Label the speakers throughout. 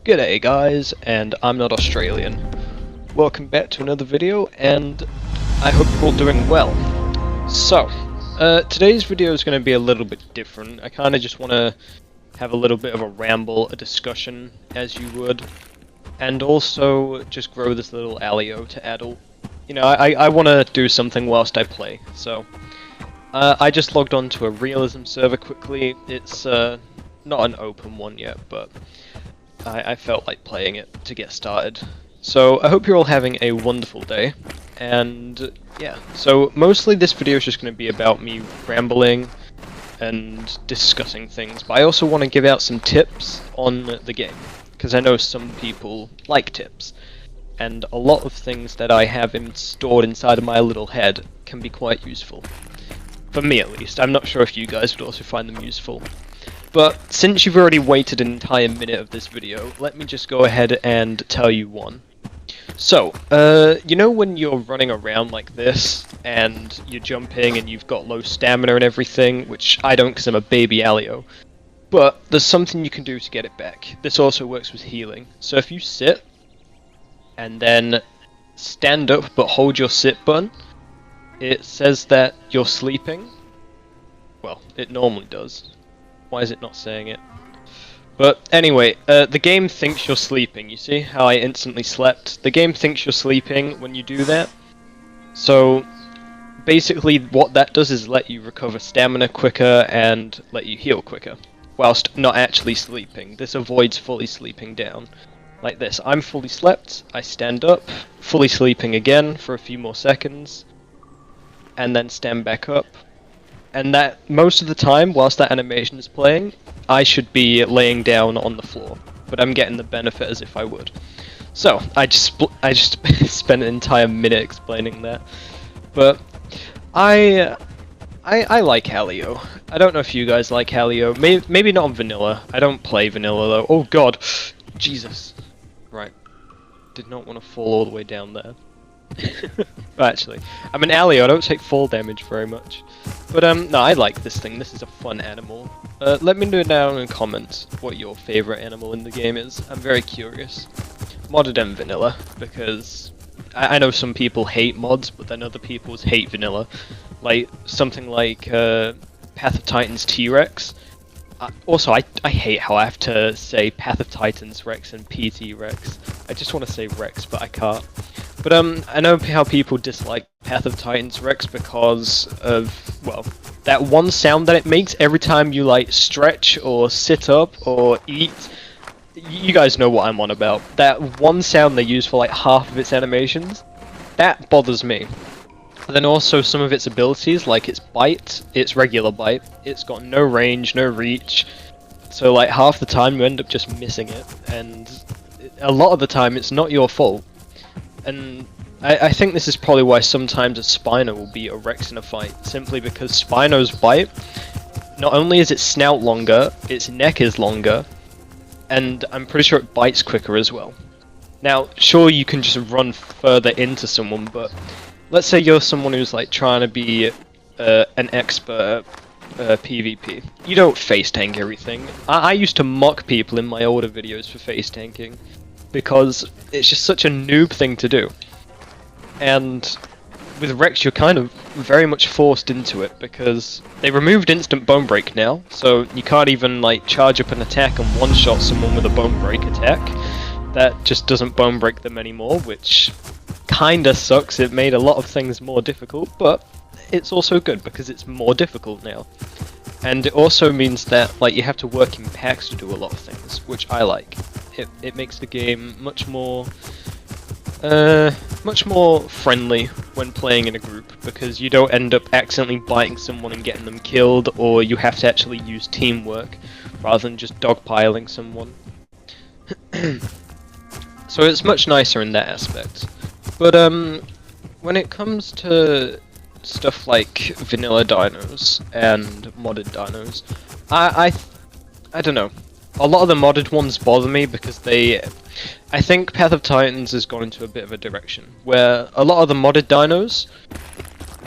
Speaker 1: G'day guys, and I'm not Australian. Welcome back to another video, and I hope you're all doing well. So, today's video is going to be a little bit different. I kind of just want to have a little bit of a ramble, a discussion, as you would, and also just grow this little alio to adult. You know, I want to do something whilst I play, so I just logged on to a Realism server quickly. It's not an open one yet, but I felt like playing it to get started. So I hope you're all having a wonderful day, and yeah, so mostly this video is just going to be about me rambling and discussing things, but I also want to give out some tips on the game, because I know some people like tips, and a lot of things that I have stored inside of my little head can be quite useful. For me at least. I'm not sure if you guys would also find them useful. But since you've already waited an entire minute of this video, let me just go ahead and tell you one. So, you know when you're running around like this, and you're jumping and you've got low stamina and everything, which I don't because I'm a baby alio, but there's something you can do to get it back. This also works with healing. So if you sit, and then stand up but hold your sit button, it says that you're sleeping. Well, it normally does. Why is it not saying it? But anyway, the game thinks you're sleeping. You see how I instantly slept? The game thinks you're sleeping when you do that. So basically what that does is let you recover stamina quicker and let you heal quicker, whilst not actually sleeping. This avoids fully sleeping down. Like this. I'm fully slept, I stand up, fully sleeping again for a few more seconds, and then stand back up. And that, most of the time, whilst that animation is playing, I should be laying down on the floor, but I'm getting the benefit as if I would. So, I just spent an entire minute explaining that. But, I like alio. I don't know if you guys like alio. Maybe not on vanilla. I don't play vanilla though. Oh god! Jesus. Right. Did not want to fall all the way down there. Actually, I'm an alio, I don't take fall damage very much. But no, I like this thing, this is a fun animal. Let me know down in the comments what your favourite animal in the game is, I'm very curious. Modded and vanilla, because I know some people hate mods, but then other people hate vanilla. Like, something like Path of Titans T-Rex. Also, I hate how I have to say Path of Titans Rex and PT Rex. I just want to say Rex, but I can't. But I know how people dislike Path of Titans Rex because of, well, that one sound that it makes every time you like stretch or sit up or eat. You guys know what I'm on about. That one sound they use for like half of its animations, that bothers me. But then also some of its abilities, like its bite, its regular bite, it's got no range, no reach, so like half the time you end up just missing it, and a lot of the time it's not your fault. And I think this is probably why sometimes a Spino will beat a Rex in a fight, simply because Spino's bite, not only is its snout longer, its neck is longer, and I'm pretty sure it bites quicker as well. Now, sure you can just run further into someone, but let's say you're someone who's like trying to be an expert at PvP. You don't face tank everything. I used to mock people in my older videos for face tanking, because it's just such a noob thing to do. And with Rex you're kind of very much forced into it, because they removed instant bone break now, so you can't even like charge up an attack and one-shot someone with a bone break attack. That just doesn't bone break them anymore, which kinda sucks. It made a lot of things more difficult, but it's also good because it's more difficult now. And it also means that like you have to work in packs to do a lot of things, which I like. It makes the game much more friendly when playing in a group, because you don't end up accidentally biting someone and getting them killed, or you have to actually use teamwork rather than just dogpiling someone. So it's much nicer in that aspect. But when it comes to stuff like vanilla dinos and modded dinos, I don't know. A lot of the modded ones bother me because I think Path of Titans has gone into a bit of a direction where a lot of the modded dinos,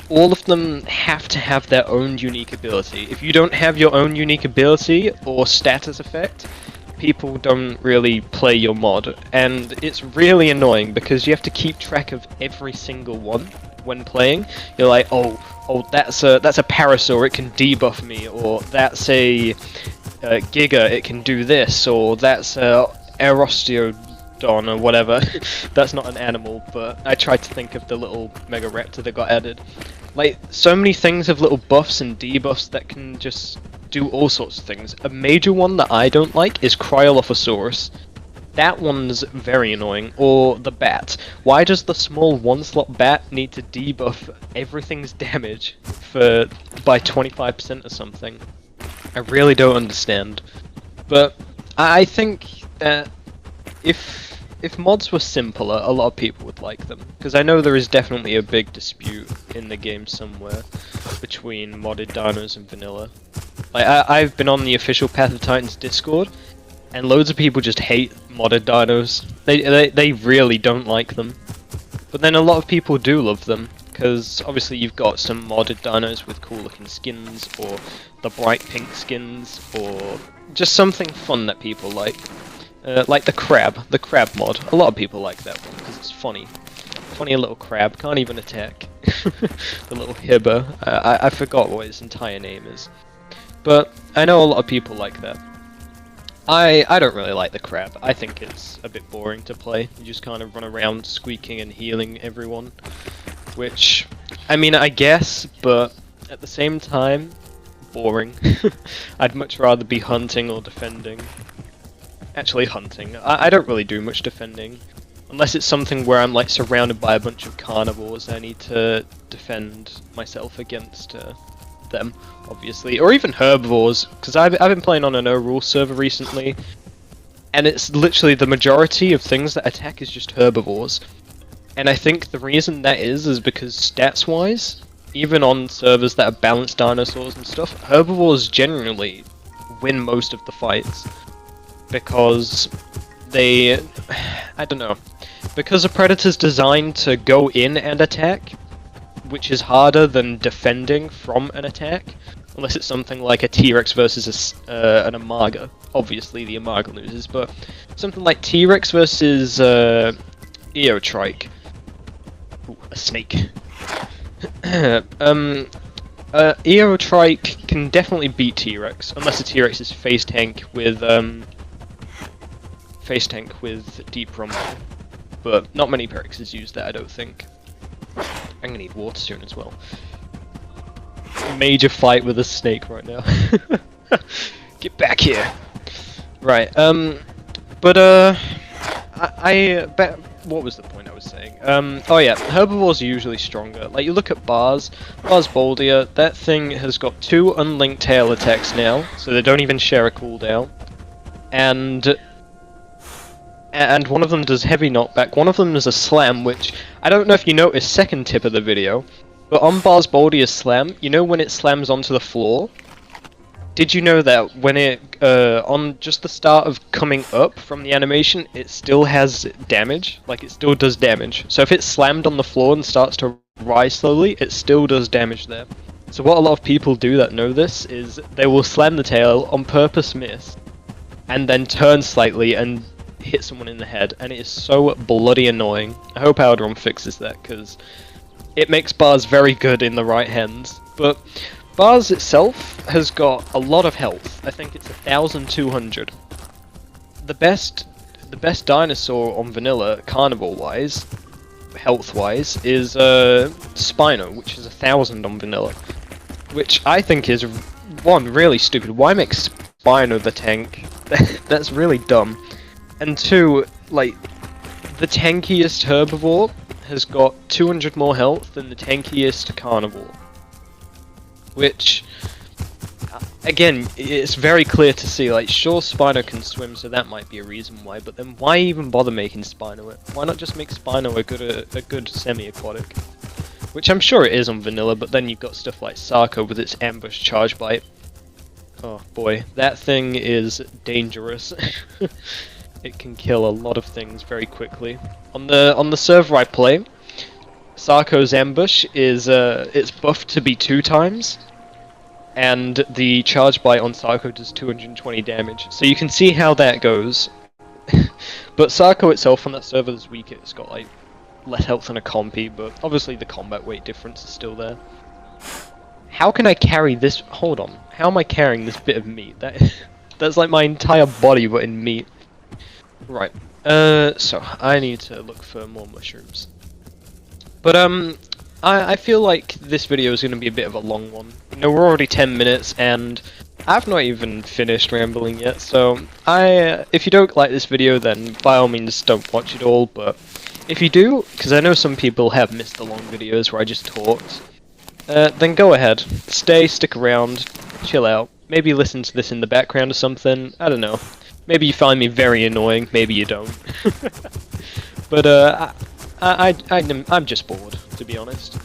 Speaker 1: all of them have to have their own unique ability. If you don't have your own unique ability or status effect, people don't really play your mod, and it's really annoying because you have to keep track of every single one when playing. You're like, oh, that's a parasaur, it can debuff me, or that's a Giga, it can do this, or that's a Aerostiodon or whatever. That's not an animal, but I tried to think of the little Mega Raptor that got added. Like, so many things have little buffs and debuffs that can just do all sorts of things. A major one that I don't like is Cryolophosaurus. That one's very annoying. Or the bat. Why does the small one-slot bat need to debuff everything's damage by 25% or something? I really don't understand. But I think that if mods were simpler, a lot of people would like them. Because I know there is definitely a big dispute in the game somewhere between modded dinos and vanilla. Like, I've been on the official Path of Titans Discord, and loads of people just hate modded dinos. They really don't like them. But then a lot of people do love them, because obviously you've got some modded dinos with cool looking skins, or the bright pink skins, or just something fun that people like. Like the crab mod. A lot of people like that one, because it's funny. Funny little crab, can't even attack. The little hibber. I forgot what his entire name is. But I know a lot of people like that. I don't really like the crab. I think it's a bit boring to play. You just kind of run around squeaking and healing everyone. Which, I mean, I guess, but at the same time, boring. I'd much rather be hunting or defending. Actually hunting. I don't really do much defending. Unless it's something where I'm like surrounded by a bunch of carnivores, I need to defend myself against them, obviously. Or even herbivores, because I've been playing on a no-rule server recently, and it's literally the majority of things that attack is just herbivores. And I think the reason that is because stats-wise, even on servers that are balanced dinosaurs and stuff, herbivores generally win most of the fights. Because they... I don't know. Because a predator's designed to go in and attack, which is harder than defending from an attack, unless it's something like a T-Rex versus an Imaga. Obviously the Imaga loses, but something like T-Rex versus Eotrike. Ooh, a snake. Eotrike can definitely beat T-Rex, unless the T-Rex is face tank with Deep Rumble. But not many Perixes use that, I don't think. I'm gonna need water soon as well. Major fight with a snake right now. Get back here! Right, but what was the point I was saying? Oh yeah, herbivores are usually stronger. Like, you look at Bars Boldia, that thing has got 2 unlinked tail attacks now, so they don't even share a cooldown. And one of them does heavy knockback, one of them is a slam, which, I don't know if you noticed second tip of the video, but on Bars Boldia's slam, you know when it slams onto the floor? Did you know that when it, on just the start of coming up from the animation, it still has damage? Like, it still does damage. So if it's slammed on the floor and starts to rise slowly, it still does damage there. So what a lot of people do that know this is they will slam the tail, on purpose miss, and then turn slightly and hit someone in the head, and it is so bloody annoying. I hope Alderon fixes that, because it makes Bars very good in the right hands. But Bars itself has got a lot of health. I think it's 1,200. The best dinosaur on vanilla, carnivore-wise, health-wise, is Spino, which is 1,000 on vanilla. Which I think is, one, really stupid. Why make Spino the tank? That's really dumb. And 2, like, the tankiest herbivore has got 200 more health than the tankiest carnivore. Which, again, it's very clear to see, like, sure Spino can swim, so that might be a reason why, but then why even bother making Spino it? Why not just make Spino a good semi-aquatic? Which I'm sure it is on vanilla, but then you've got stuff like Sarko with its ambush charge bite. Oh boy, that thing is dangerous. It can kill a lot of things very quickly. On the server I play, Sarko's ambush is it's buffed to be 2 times, and the charge bite on Sarko does 220 damage. So you can see how that goes. But Sarko itself on that server is weak. It's got like less health than a compy, but obviously the combat weight difference is still there. How can I carry this? Hold on. How am I carrying this bit of meat? That's like my entire body but in meat. Right. So I need to look for more mushrooms. But I feel like this video is going to be a bit of a long one. You know, we're already 10 minutes and I've not even finished rambling yet, so if you don't like this video, then by all means don't watch it all, but if you do, because I know some people have missed the long videos where I just talked, then go ahead. Stick around, chill out, maybe listen to this in the background or something, I don't know. Maybe you find me very annoying, maybe you don't. But I'm just bored, to be honest,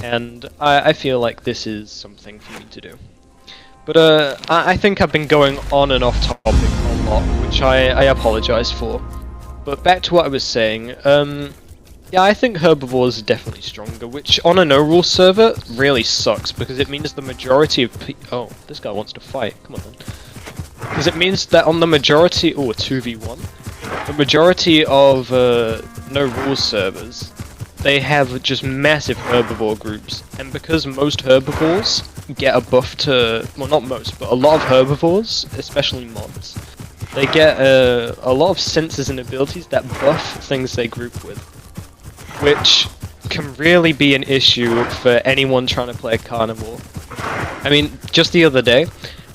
Speaker 1: and I feel like this is something for me to do. But I think I've been going on and off topic a lot, which I apologise for. But back to what I was saying, yeah, I think Herbivores are definitely stronger, which on a no-rule server really sucks, because it means the majority of oh, this guy wants to fight, come on then. Because it means that on the majority, oh, a 2v1, the majority of no-rule servers, they have just massive herbivore groups, and because most herbivores get a buff to, well not most, but a lot of herbivores, especially mods, they get a lot of senses and abilities that buff things they group with, which can really be an issue for anyone trying to play a carnivore. I mean, just the other day,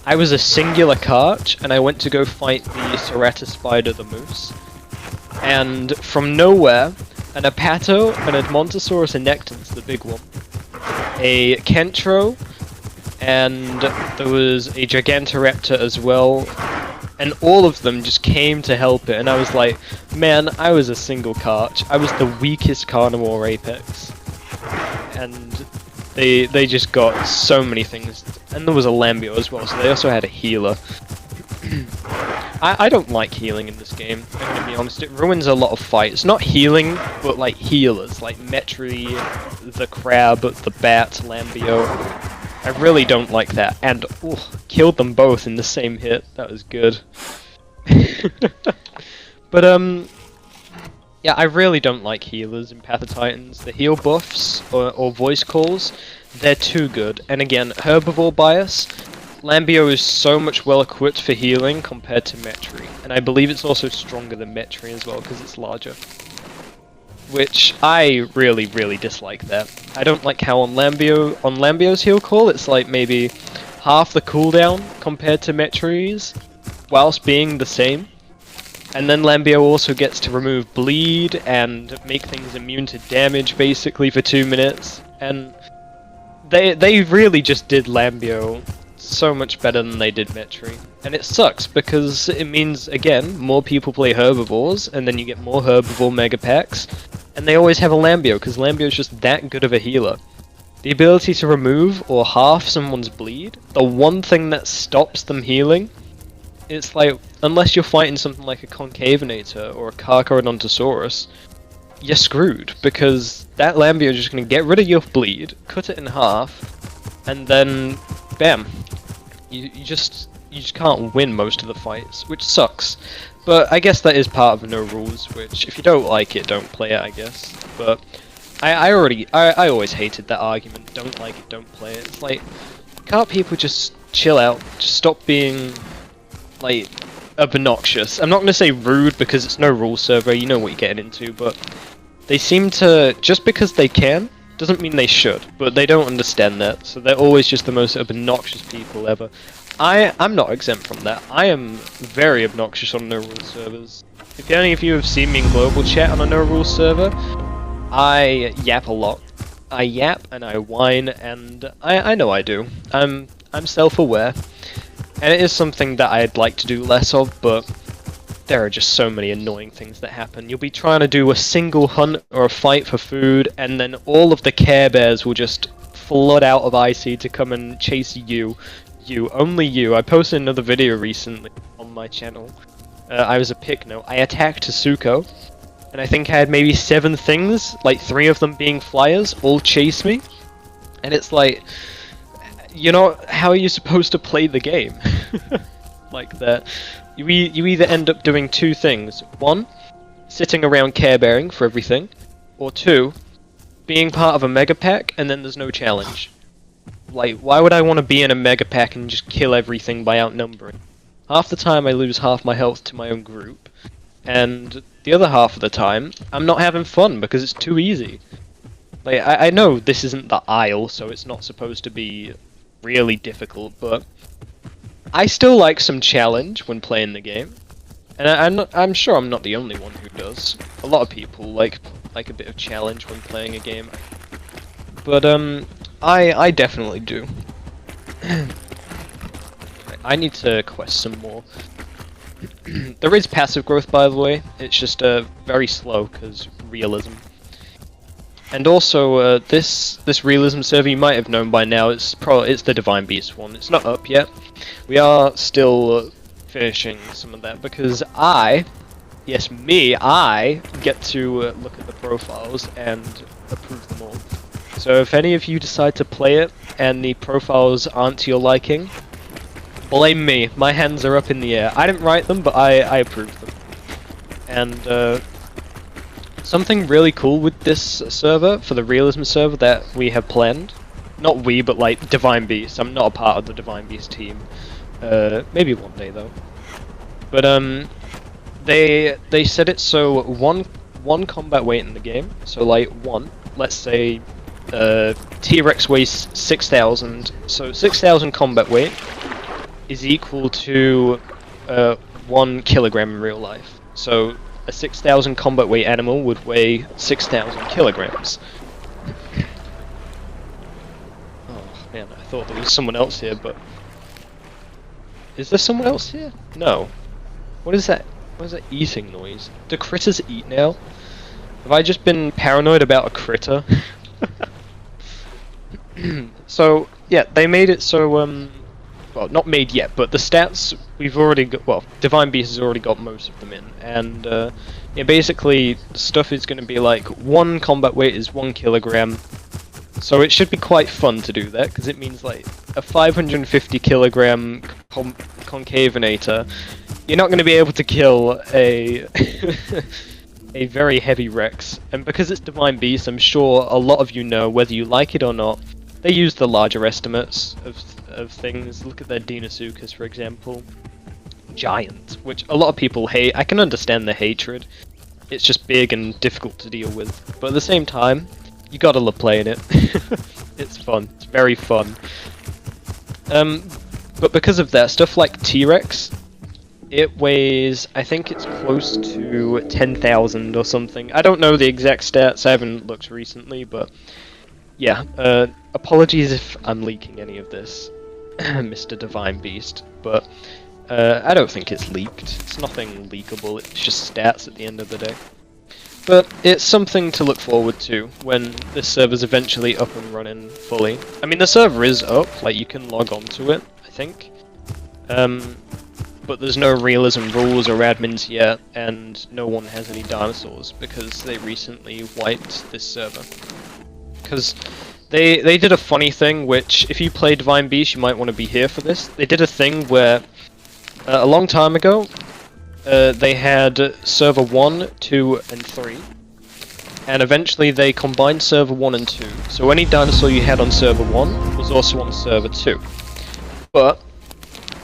Speaker 1: I was a singular Karch, and I went to go fight the Serrata spider, the moose, and from nowhere, an Apato, an Edmontosaurus erectus, the big one, a Kentro, and there was a Gigantoraptor as well, and all of them just came to help it, and I was like, man, I was a single Karch, I was the weakest carnivore apex, and they just got so many things, and there was a Lambio as well, so they also had a healer. I don't like healing in this game, I'm gonna be honest, it ruins a lot of fights. Not healing, but like healers, like Metri, the Crab, the Bat, Lambio. I really don't like that, and killed them both in the same hit, that was good. But yeah, I really don't like healers in Path of Titans. The heal buffs, or voice calls, they're too good, and again, herbivore bias, Lambio is so much well equipped for healing compared to Metri, and I believe it's also stronger than Metri as well because it's larger. Which I really dislike that. I don't like how on Lambio's heal call it's like maybe half the cooldown compared to Metri's, whilst being the same. And then Lambio also gets to remove bleed and make things immune to damage basically for 2 minutes, and they really just did Lambio so much better than they did Metri. And it sucks because it means, again, more people play herbivores, and then you get more herbivore mega packs, and they always have a Lambio, because Lambio is just that good of a healer. The ability to remove or half someone's bleed, the one thing that stops them healing, it's like, unless you're fighting something like a Concavinator or a Carcharodontosaurus, you're screwed, because that Lambio is just going to get rid of your bleed, cut it in half, and then, bam. You just can't win most of the fights, which sucks. But I guess that is part of no rules, which if you don't like it, don't play it, I guess. But I always hated that argument, don't like it, don't play it. It's like, can't people just chill out, just stop being, like, obnoxious? I'm not going to say rude because it's no rule server, you know what you're getting into, but they seem to, just because they can, doesn't mean they should, but they don't understand that, so they're always just the most obnoxious people ever. I'm not exempt from that. I am very obnoxious on no-rule servers. If any of you have seen me in global chat on a no-rule server, I yap a lot. I yap and I whine, and I know I do. I'm self-aware, and it is something that I'd like to do less of, but there are just so many annoying things that happen. You'll be trying to do a single hunt or a fight for food, and then all of the Care Bears will just flood out of IC to come and chase you. Only you. I posted another video recently on my channel. I was a Picno. I attacked Tasuko, and I think I had maybe 7 things, like 3 of them being flyers, all chase me. And it's like, you know, how are you supposed to play the game? Like that. You either end up doing two things. One, sitting around care bearing for everything. Or two, being part of a mega pack and then there's no challenge. Like, why would I want to be in a mega pack and just kill everything by outnumbering? Half the time I lose half my health to my own group, and the other half of the time I'm not having fun because it's too easy. Like, I know this isn't the Isle, so it's not supposed to be really difficult, but I still like some challenge when playing the game. And I'm sure I'm not the only one who does. A lot of people like a bit of challenge when playing a game. But I definitely do. I need to quest some more. There is passive growth, by the way. It's just very slow because realism. And also this realism server you might have known by now. It's the Divine Beast one. It's not up yet. We are still finishing some of that because I get to look at the profiles and approve them all. So if any of you decide to play it and the profiles aren't to your liking, blame me. My hands are up in the air. I didn't write them, but I approve them. And something really cool with this server, for the Realism server that we have planned, not we, but like Divine Beast. I'm not a part of the Divine Beast team. Maybe one day though. But they said it so one combat weight in the game. So like let's say T-Rex weighs 6,000. So 6,000 combat weight is equal to 1 kilogram in real life. So a 6,000 combat weight animal would weigh 6,000 kilograms. Oh man, I thought there was someone else here, but is there someone else here? No. What is that? What is that eating noise? Do critters eat now? Have I just been paranoid about a critter? So yeah, they made it so well, not made yet, but the stats we've already got. Well, Divine Beast has already got most of them in, and yeah, basically stuff is going to be like 1 combat weight is 1 kilogram. So it should be quite fun to do that because it means like a 550 kilogram concavenator. You're not going to be able to kill a a very heavy Rex, and because it's Divine Beast, I'm sure a lot of you know, whether you like it or not. They use the larger estimates of things. Look at their Deinosuchus, for example. Giant, which a lot of people hate. I can understand the hatred. It's just big and difficult to deal with. But at the same time, you gotta love playing it. It's fun. It's very fun. But because of that, stuff like T-Rex, it weighs, I think it's close to 10,000 or something. I don't know the exact stats. I haven't looked recently, but yeah, apologies if I'm leaking any of this, Mr. Divine Beast, but I don't think it's leaked. It's nothing leakable, it's just stats at the end of the day. But it's something to look forward to when this server's eventually up and running fully. I mean, the server is up, like you can log on to it, I think. But there's no realism rules or admins yet, and no one has any dinosaurs because they recently wiped this server. Because they did a funny thing, which if you play Divine Beast, you might want to be here for this. They did a thing where a long time ago, they had server 1, 2, and 3, and eventually they combined server 1 and 2. So any dinosaur you had on server 1 was also on server 2. But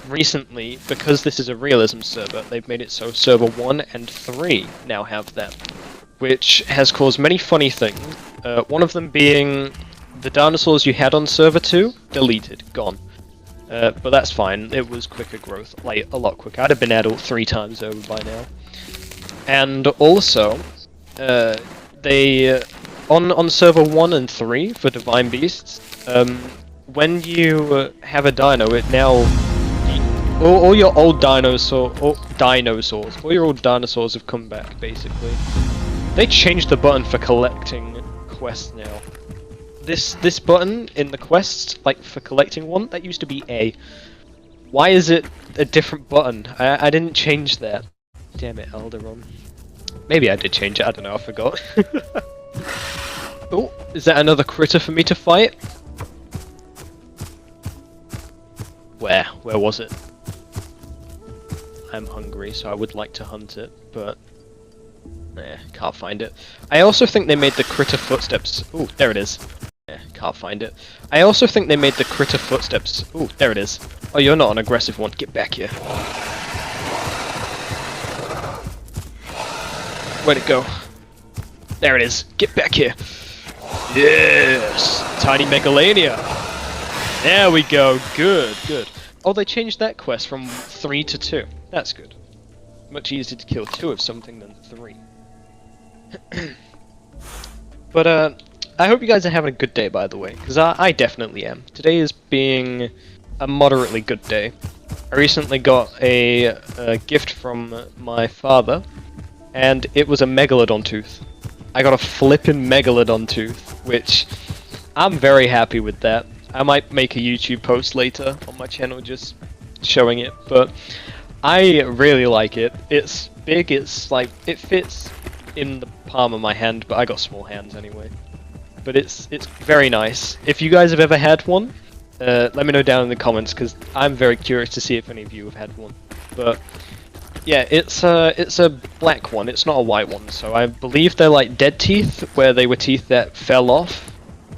Speaker 1: recently, because this is a realism server, they've made it so server 1 and 3 now have them, which has caused many funny things. One of them being the dinosaurs you had on server 2, deleted, gone. But that's fine, it was quicker growth, like a lot quicker. I'd have been adult 3 times over by now. And also, they on server 1 and 3 for Divine Beasts, when you have a dino, it now all your old dinosaurs, all your old dinosaurs have come back basically. They changed the button for collecting quests now. This button in the quests, like for collecting one, that used to be A. Why is it a different button? I didn't change that. Damn it, Alderon. Maybe I did change it, I don't know, I forgot. Oh, is that another critter for me to fight? where was it? I'm hungry, so I would like to hunt it, but can't find it. I also think they made the critter footsteps. Ooh, there it is. Can't find it. I also think they made the critter footsteps. Ooh, there it is. Oh, you're not an aggressive one. Get back here. Where'd it go? There it is. Get back here. Yes! Tiny Megalania! There we go. Good, good. Oh, they changed that quest from 3 to 2. That's good. Much easier to kill 2 of something than 3. But, I hope you guys are having a good day, by the way, because I definitely am. Today is being a moderately good day. I recently got a gift from my father, and it was a Megalodon tooth. I got a flippin' Megalodon tooth, which I'm very happy with that. I might make a YouTube post later on my channel just showing it, but I really like it. It's big, it's like, it fits in the palm of my hand, but I got small hands anyway. But it's very nice. If you guys have ever had one, let me know down in the comments, because I'm very curious to see if any of you have had one. But yeah, it's a black one, it's not a white one, so I believe they're like dead teeth, where they were teeth that fell off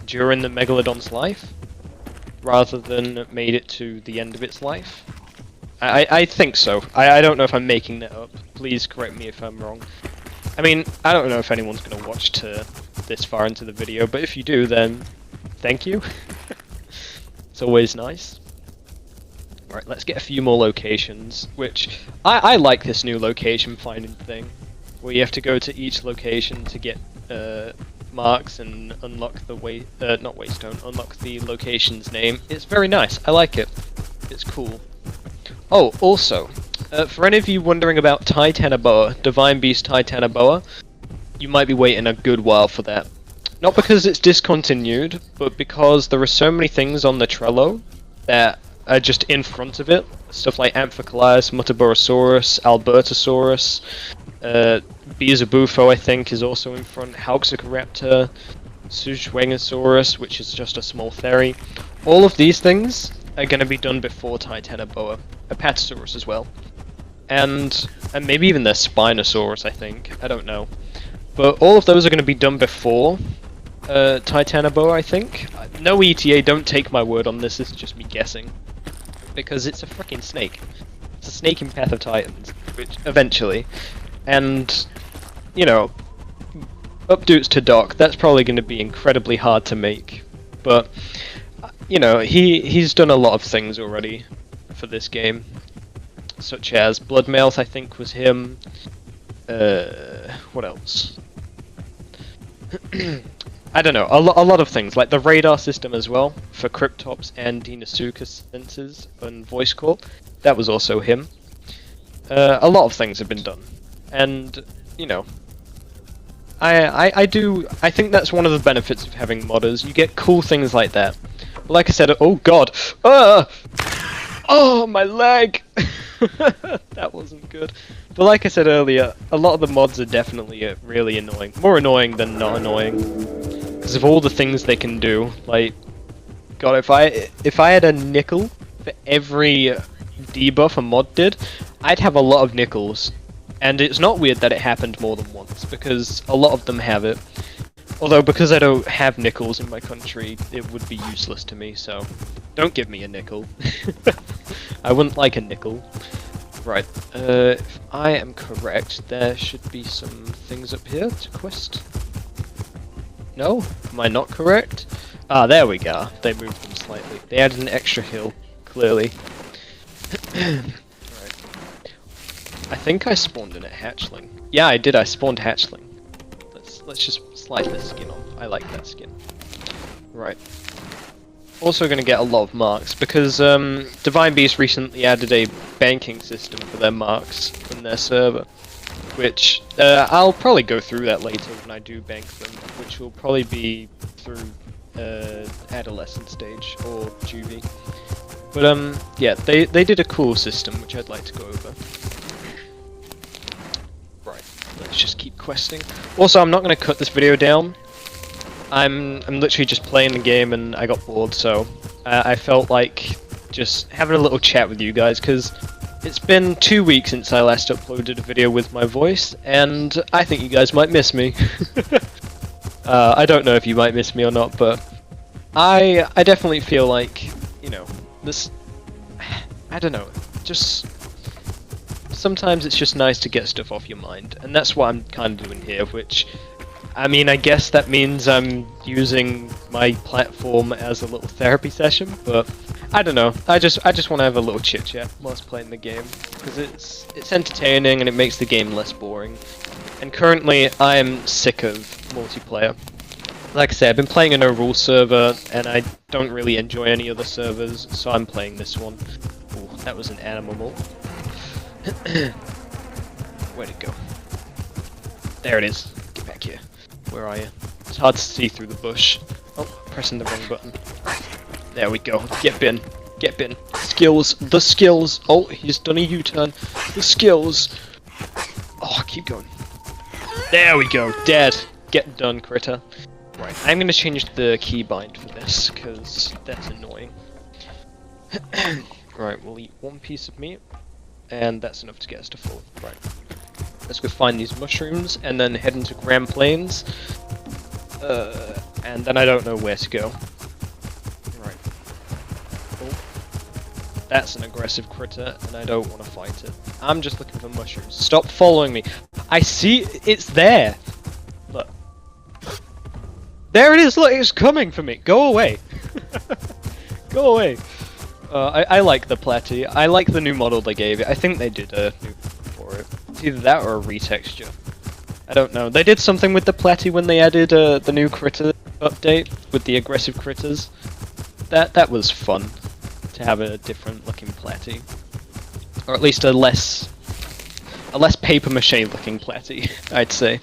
Speaker 1: during the Megalodon's life, rather than made it to the end of its life. I think so. I don't know if I'm making that up. Please correct me if I'm wrong. I mean, I don't know if anyone's going to watch to this far into the video, but if you do, then thank you. It's always nice. Alright, let's get a few more locations, which I like this new location finding thing, where you have to go to each location to get marks and unlock the not waystone, unlock the location's name. It's very nice. I like it. It's cool. Oh, also, for any of you wondering about Titanoboa, Divine Beast Titanoboa, you might be waiting a good while for that. Not because it's discontinued, but because there are so many things on the Trello that are just in front of it. Stuff like Amphicalias, Mutaborosaurus, Albertosaurus, Beelzebufo I think is also in front, Halxicoraptor, Suzhuengosaurus, which is just a small theory. All of these things are going to be done before Titanoboa, Apatosaurus as well. And maybe even the Spinosaurus, I think. I don't know. But all of those are going to be done before Titanoboa, I think. No ETA, don't take my word on this, this is just me guessing. Because it's a freaking snake. It's a snake in Path of Titans, which eventually. And, you know, updates to Doc, that's probably going to be incredibly hard to make. But, you know, he's done a lot of things already for this game. Such as Bloodmouth, I think, was him. What else? I don't know, a lot of things, like the radar system as well, for Cryptops and Deinosuchus sensors and voice call, that was also him. A lot of things have been done, and, you know, I think that's one of the benefits of having modders, you get cool things like that. But like I said, oh god, oh my leg! That wasn't good. But like I said earlier, a lot of the mods are definitely really annoying. More annoying than not annoying. Because of all the things they can do. Like, god, if I had a nickel for every debuff a mod did, I'd have a lot of nickels. And it's not weird that it happened more than once, because a lot of them have it. Although, because I don't have nickels in my country, it would be useless to me, so don't give me a nickel. I wouldn't like a nickel. Right, if I am correct, there should be some things up here to quest. No? Am I not correct? Ah, there we go. They moved them slightly. They added an extra hill, clearly. Right. I think I spawned in a hatchling. Yeah, I did. I spawned hatchling. Let's just slide this skin on. I like that skin. Right. Also going to get a lot of marks because Divine Beast recently added a banking system for their marks in their server, which I'll probably go through that later when I do bank them, which will probably be through adolescent stage or juvie. But yeah, they did a cool system which I'd like to go over. Right, let's just keep questing. Also, I'm not going to cut this video down. I'm literally just playing the game and I got bored, so I felt like just having a little chat with you guys, because it's been 2 weeks since I last uploaded a video with my voice, and I think you guys might miss me. I don't know if you might miss me or not, but I definitely feel like, you know, this, I don't know, just sometimes it's just nice to get stuff off your mind, and that's what I'm kind of doing here, which, I mean, I guess that means I'm using my platform as a little therapy session, but I don't know, I just want to have a little chit chat whilst playing the game, because it's entertaining and it makes the game less boring. And currently I'm sick of multiplayer. Like I said, I've been playing a no rules server and I don't really enjoy any other servers, so I'm playing this one. Ooh, that was an animal. Where'd it go? There it is. Get back here. Where are you? It's hard to see through the bush. Oh, pressing the wrong button. There we go. Get bin. Get bin. Skills. The skills. Oh, he's done a U-turn. The skills. Oh, keep going. There we go. Dead. Get done, critter. Right. I'm going to change the keybind for this, because that's annoying. Right, we'll eat one piece of meat, and that's enough to get us to full. Right. Let's go find these mushrooms, and then head into Grand Plains. And then I don't know where to go. Right. Oh. That's an aggressive critter, and I don't want to fight it. I'm just looking for mushrooms. Stop following me. I see it's there. Look. There it is, look, it's coming for me. Go away. Go away. I like the platy. I like the new model they gave it. I think they did a new for it. It's either that or a retexture. I don't know. They did something with the platy when they added the new critter update with the aggressive critters. That was fun to have a different looking platy, or at least a less paper mache looking platy, I'd say.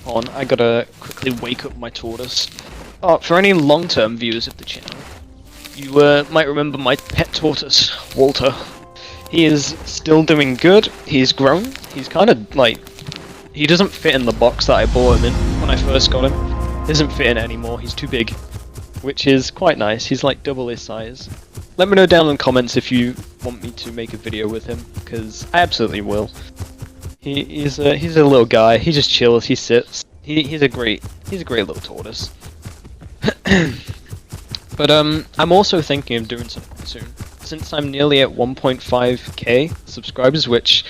Speaker 1: Hold on, I gotta quickly wake up my tortoise. Oh, for any long-term viewers of the channel, you might remember my pet tortoise, Walter. He is still doing good. He's grown. He's kind of like, he doesn't fit in the box that I bought him in when I first got him. He doesn't fit in anymore. He's too big, which is quite nice. He's like double his size. Let me know down in the comments if you want me to make a video with him, because I absolutely will. He's a little guy. He just chills. He sits. He's a great little tortoise. But I'm also thinking of doing something soon. Since I'm nearly at 1.5k subscribers, which,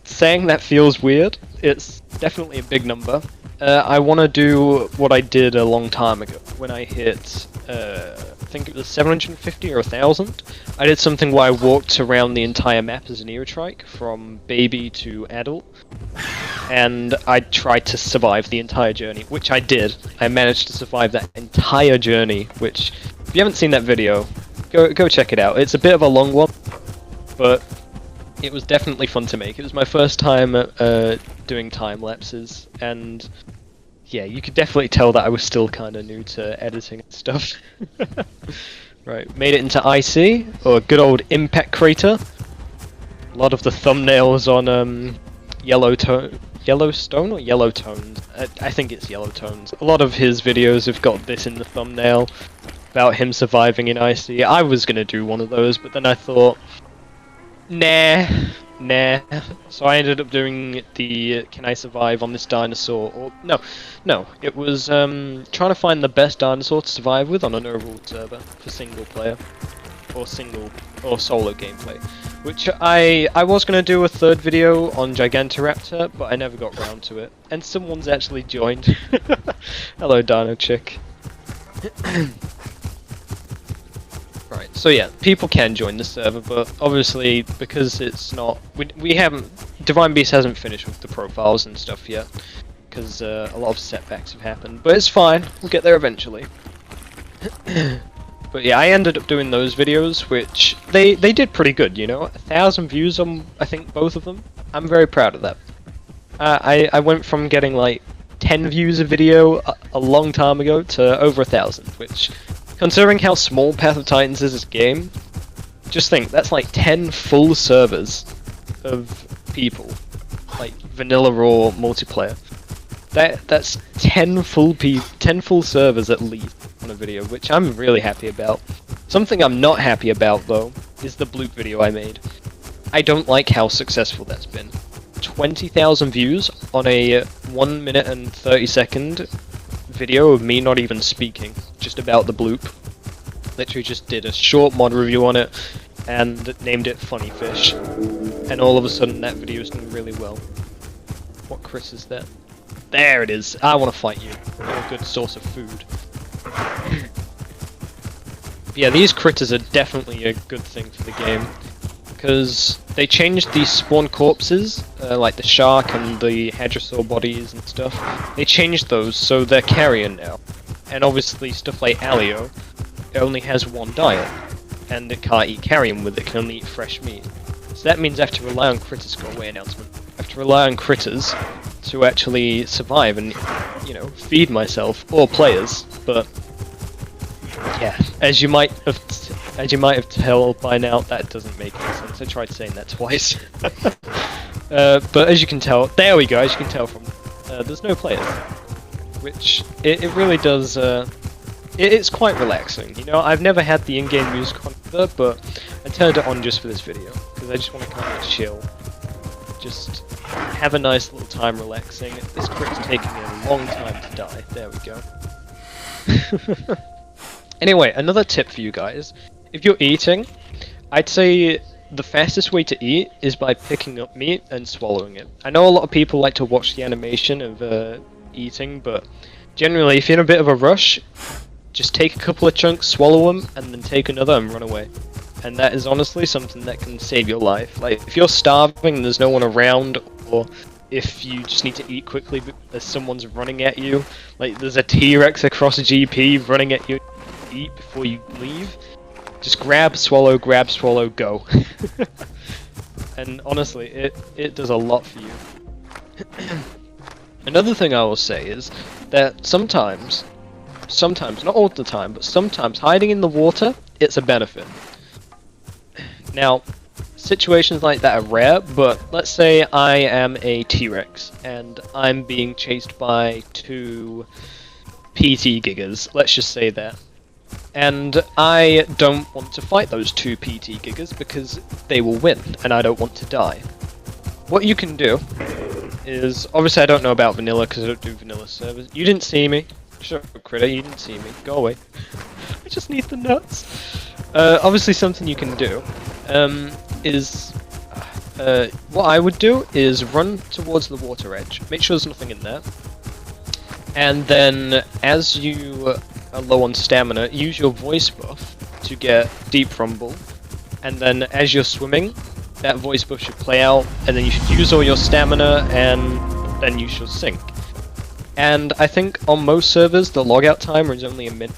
Speaker 1: saying that feels weird. It's definitely a big number. I want to do what I did a long time ago when I hit, I think it was 750 or 1000. I did something where I walked around the entire map as an eartrike, from baby to adult, and I tried to survive the entire journey, which I did. I managed to survive that entire journey, which, if you haven't seen that video, go check it out. It's a bit of a long one, but it was definitely fun to make. It was my first time doing time lapses, and yeah, you could definitely tell that I was still kind of new to editing and stuff. Right, made it into IC, or good old Impact Crater. A lot of the thumbnails on Yellowstone or Yellow Tones. I think it's Yellow Tones. A lot of his videos have got this in the thumbnail about him surviving in IC. I was gonna do one of those, but then I thought, nah. So I ended up doing the can I survive on this dinosaur, or no, it was trying to find the best dinosaur to survive with on a no-rule server for single player, or solo gameplay, which I was going to do a third video on Gigantoraptor, but I never got round to it, and someone's actually joined. Hello, Dino Chick. Right, so yeah, people can join the server, but obviously, because it's not... we haven't... Divine Beast hasn't finished with the profiles and stuff yet, because a lot of setbacks have happened, but it's fine, we'll get there eventually. But yeah, I ended up doing those videos, which they did pretty good, you know? 1,000 views on, I think, both of them. I'm very proud of that. I went from getting like 10 views a video a long time ago to over 1,000, which... Considering how small Path of Titans is as a game, just think, that's like 10 full servers of people, like vanilla raw multiplayer. That's 10 full servers at least on a video, which I'm really happy about. It's Something I'm not happy about, though, is the bloop video I made. I don't like how successful that's been. 20,000 views on a 1 minute and 30-second video of me not even speaking, just about the bloop. Literally just did a short mod review on it, and named it Funny Fish. And all of a sudden that video is doing really well. What Chris is that? There it is! I want to fight you. You're a good source of food. Yeah, these critters are definitely a good thing for the game. Because they changed these spawn corpses, like the shark and the hadrosaur bodies and stuff. They changed those so they're carrion now. And obviously stuff like alio, it only has one diet. And it can't eat carrion with it, it can only eat fresh meat. So that means I have to rely on critters, go away announcement. I have to rely on critters to actually survive and, you know, feed myself, or players, but yeah, as you might have told by now, that doesn't make any sense. I tried saying that twice. But as you can tell, there we go, as you can tell from, there's no players. Which, it really does, it's quite relaxing, you know. I've never had the in-game music on either, but I turned it on just for this video, because I just want to kind of chill. Just have a nice little time relaxing. This crit's taking me a long time to die. There we go. Anyway, another tip for you guys. If you're eating, I'd say the fastest way to eat is by picking up meat and swallowing it. I know a lot of people like to watch the animation of eating, but generally if you're in a bit of a rush, just take a couple of chunks, swallow them, and then take another and run away. And that is honestly something that can save your life. Like, if you're starving and there's no one around, or if you just need to eat quickly because someone's running at you, like there's a T-Rex across a GP running at you, eat before you leave, just grab, swallow, go. And honestly, it does a lot for you. Another thing I will say is that sometimes, not all the time, but sometimes hiding in the water, it's a benefit. Now, situations like that are rare, but let's say I am a T-Rex and I'm being chased by 2 PT gigas, let's just say that. And I don't want to fight those 2 PT gigas because they will win and I don't want to die. What you can do is, obviously I don't know about vanilla because I don't do vanilla servers. You didn't see me. Shut up, critter, you didn't see me. Go away. I just need the nuts. Obviously something you can do is, what I would do is run towards the water edge, make sure there's nothing in there, and then as you are low on stamina, use your voice buff to get deep rumble, and then as you're swimming, that voice buff should play out, and then you should use all your stamina, and then you shall sink. And I think on most servers the logout timer is only a minute.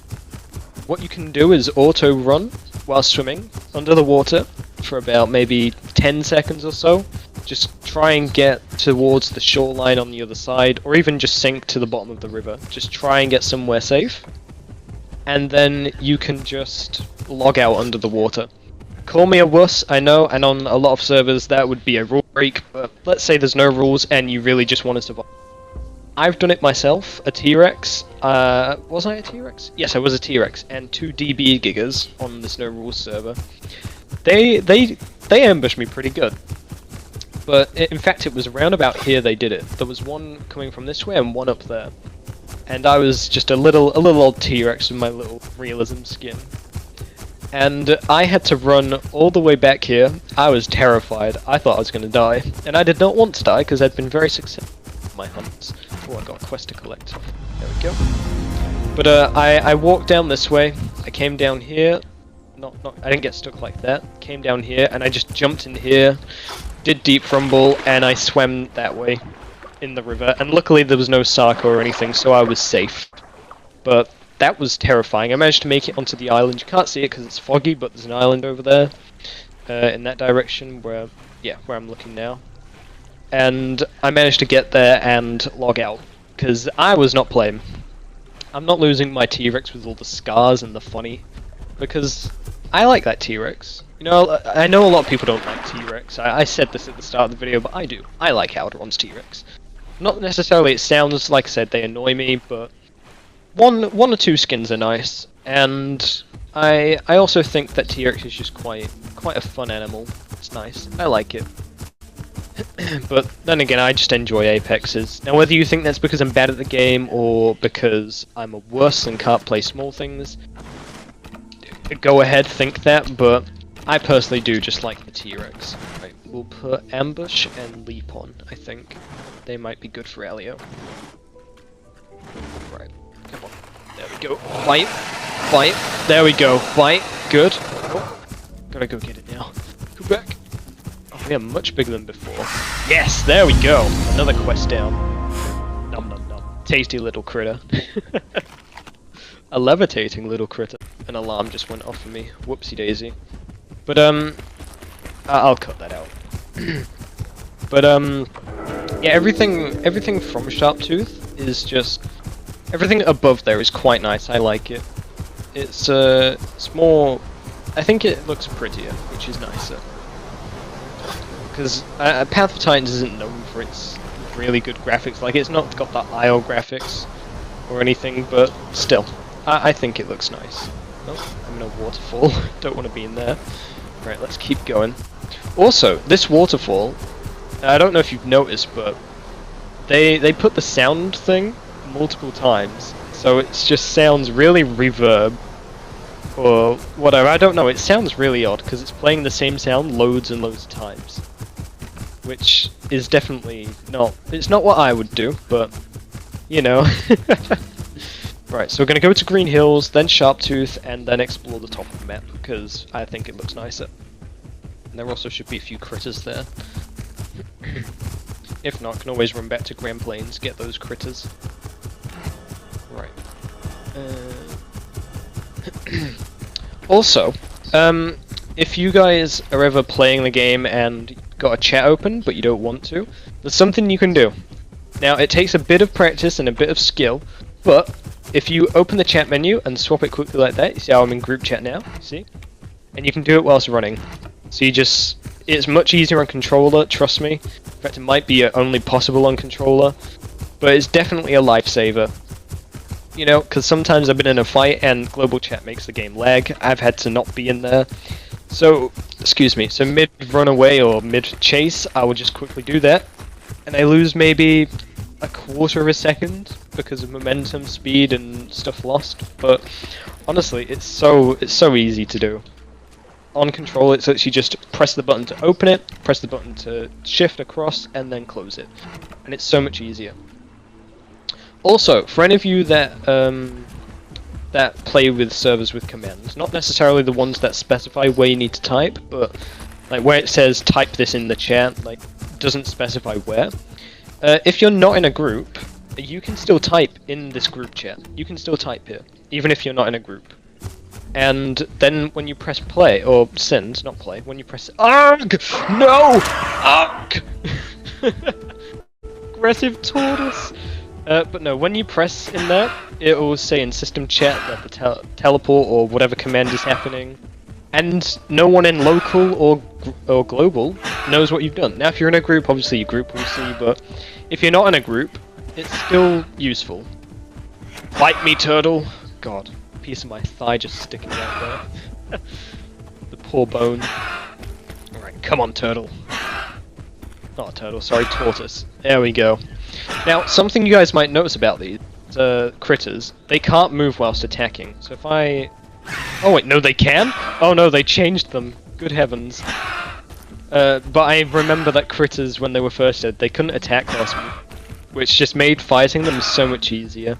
Speaker 1: What you can do is auto run while swimming under the water for about maybe 10 seconds or so. Just try and get towards the shoreline on the other side, or even just sink to the bottom of the river. Just try and get somewhere safe. And then you can just log out under the water. Call me a wuss, I know, and on a lot of servers that would be a rule break, but let's say there's no rules and you really just want to survive. I've done it myself, a T-Rex, was I a T-Rex? Yes, I was a T-Rex, and 2 DB gigas on this no rules server. They ambushed me pretty good. But in fact it was around about here they did it. There was one coming from this way and one up there. And I was just a little old T-Rex with my little realism skin. And I had to run all the way back here. I was terrified. I thought I was going to die. And I did not want to die because I'd been very successful with my hunts. Oh, I got a quest to collect. There we go. But I walked down this way. I came down here. I didn't get stuck like that. Came down here and I just jumped in here. Did deep rumble and I swam that way in the river. And luckily there was no Sarko or anything, so I was safe. But that was terrifying. I managed to make it onto the island. You can't see it because it's foggy, but there's an island over there in that direction where I'm looking now. And I managed to get there and log out because I was not playing. I'm not losing my T-Rex with all the scars and the funny, because I like that T-Rex. You know, I know a lot of people don't like T-Rex. I said this at the start of the video, but I do. I like Alderon's T-Rex. Not necessarily, it sounds like I said they annoy me, but one or two skins are nice, and I also think that T-Rex is just quite a fun animal. It's nice. I like it. But then again, I just enjoy Apexes. Now, whether you think that's because I'm bad at the game or because I'm a wuss and can't play small things, go ahead, think that, but I personally do just like the T-Rex. Right, we'll put Ambush and Leap on, I think. They might be good for Alio. Right, come on. There we go. Fight! Fight! There we go. Fight! Good. Oh, gotta go get it now. Go back. Oh, we are much bigger than before. Yes! There we go! Another quest down. Nom nom nom. Tasty little critter. A levitating little critter. An alarm just went off for me. Whoopsie daisy. But I'll cut that out. But yeah, everything from Sharptooth is just everything above there is quite nice. I like it. It's more. I think it looks prettier, which is nicer. Because Path of Titans isn't known for its really good graphics. Like, it's not got that IO graphics or anything, but still, I think it looks nice. Oh, I'm in a waterfall. Don't want to be in there. Right, let's keep going. Also, this waterfall, I don't know if you've noticed, but they put the sound thing multiple times, so it just sounds really reverb or whatever. I don't know. It sounds really odd because it's playing the same sound loads and loads of times, which is definitely not. It's not what I would do, but you know. Right, so we're gonna go to Green Hills, then Sharptooth, and then explore the top of the map because I think it looks nicer. And there also should be a few critters there. If not, can always run back to Grand Plains, get those critters. Right. Also, if you guys are ever playing the game and got a chat open but you don't want to, there's something you can do. Now, it takes a bit of practice and a bit of skill, but if you open the chat menu and swap it quickly like that, you see how I'm in group chat now, see? And you can do it whilst running. So you just, it's much easier on controller, trust me. In fact, it might be only possible on controller, but it's definitely a lifesaver. You know, because sometimes I've been in a fight and global chat makes the game lag. I've had to not be in there. So, excuse me, so mid-run away or mid-chase, I will just quickly do that. And I lose maybe a quarter of a second because of momentum, speed, and stuff lost. But honestly, it's so easy to do. On control, it's actually just press the button to open it, press the button to shift across, and then close it. And it's so much easier. Also, for any of you that that play with servers with commands, not necessarily the ones that specify where you need to type, but like where it says type this in the chat, like doesn't specify where. If you're not in a group, you can still type in this group chat. You can still type here, even if you're not in a group. And then when you press play, or send, not play, when you press ARG! No! ARG! Aggressive tortoise! But no, when you press in there, it will say in system chat that the teleport or whatever command is happening. And no one in local or global knows what you've done. Now if you're in a group, obviously your group will see, but if you're not in a group, it's still useful. Bite me, turtle! God, a piece of my thigh just sticking out there. The poor bone. Alright, come on, turtle. Not a turtle, sorry, tortoise. There we go. Now, something you guys might notice about these critters, they can't move whilst attacking. So if I... Oh wait, no they can? Oh no, they changed them. Good heavens. But I remember that critters, when they were first dead, they couldn't attack whilst which just made fighting them so much easier.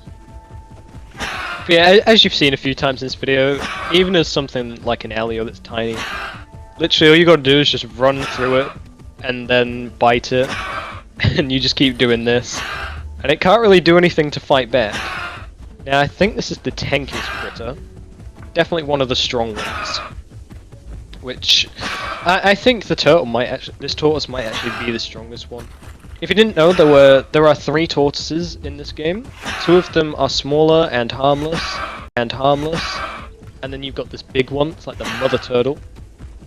Speaker 1: But yeah, as you've seen a few times in this video, even as something like an alio that's tiny, literally all you gotta do is just run through it, and then bite it, and you just keep doing this. And it can't really do anything to fight back. Now I think this is the tankiest critter. Definitely one of the strong ones. Which, I think the turtle might actually, this tortoise might actually be the strongest one. If you didn't know, there are 3 tortoises in this game. 2 of them are smaller and harmless, and then you've got this big one, it's like the mother turtle.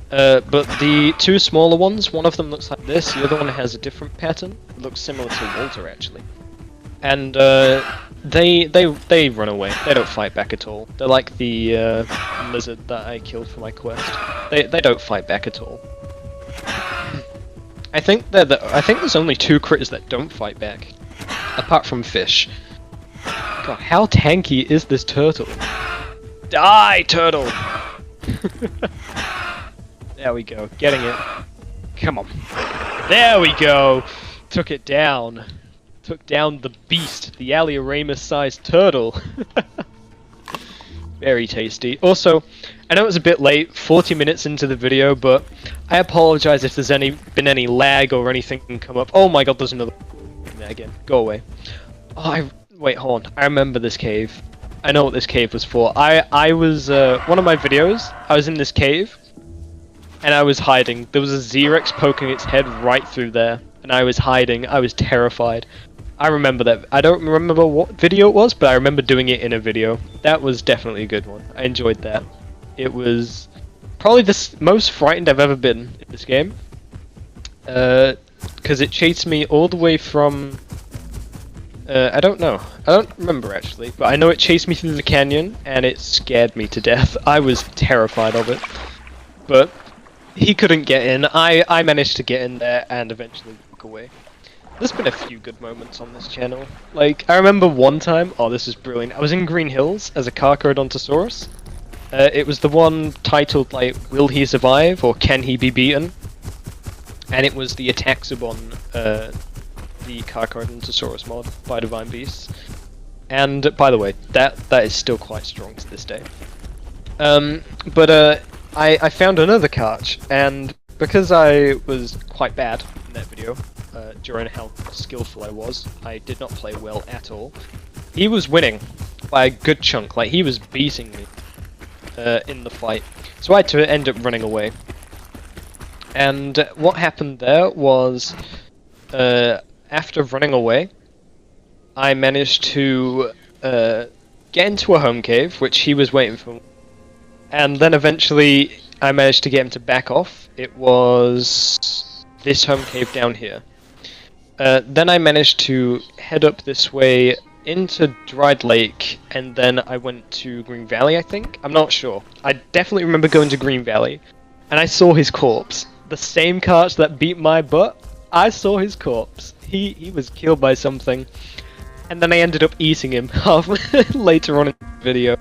Speaker 1: But the 2 smaller ones, one of them looks like this, the other one has a different pattern. It looks similar to Walter, actually. and they run away. They don't fight back at all. They're like the lizard that I killed for my quest. They don't fight back at all. I think there's only 2 critters that don't fight back, apart from fish. God, how tanky is this turtle? Die, turtle! There we go, getting it. Come on. There we go! Took it down. Took down the beast, the aliorimus sized turtle. Very tasty. Also, I know it's a bit late, 40 minutes into the video, but I apologize if there's been any lag or anything come up. Oh my god, there's another there again. Go away. Oh, wait, hold on. I remember this cave. I know what this cave was for. I was, one of my videos, I was in this cave, and I was hiding. There was a Xerex poking its head right through there, and I was hiding. I was terrified. I remember that. I don't remember what video it was, but I remember doing it in a video. That was definitely a good one. I enjoyed that. It was probably the most frightened I've ever been in this game. Because it chased me all the way from... I don't know. I don't remember actually, but I know it chased me through the canyon, and it scared me to death. I was terrified of it. But he couldn't get in. I managed to get in there and eventually walk away. There's been a few good moments on this channel. Like, I remember one time, oh this is brilliant, I was in Green Hills as a Carcharodontosaurus. It was the one titled like, Will He Survive or Can He Be Beaten? And it was the Ataxibon, the Carcharodontosaurus mod by Divine Beasts. And by the way, that is still quite strong to this day. I found another Carch, and because I was quite bad in that video, during how skillful I was, I did not play well at all. He was winning by a good chunk, like he was beating me in the fight. So I had to end up running away. And what happened there was, after running away, I managed to get into a home cave, which he was waiting for. And then eventually I managed to get him to back off. It was this home cave down here. Then I managed to head up this way into Dried Lake, and then I went to Green Valley, I think? I'm not sure. I definitely remember going to Green Valley, and I saw his corpse. The same Carch that beat my butt, I saw his corpse. He was killed by something, and then I ended up eating him later on in the video.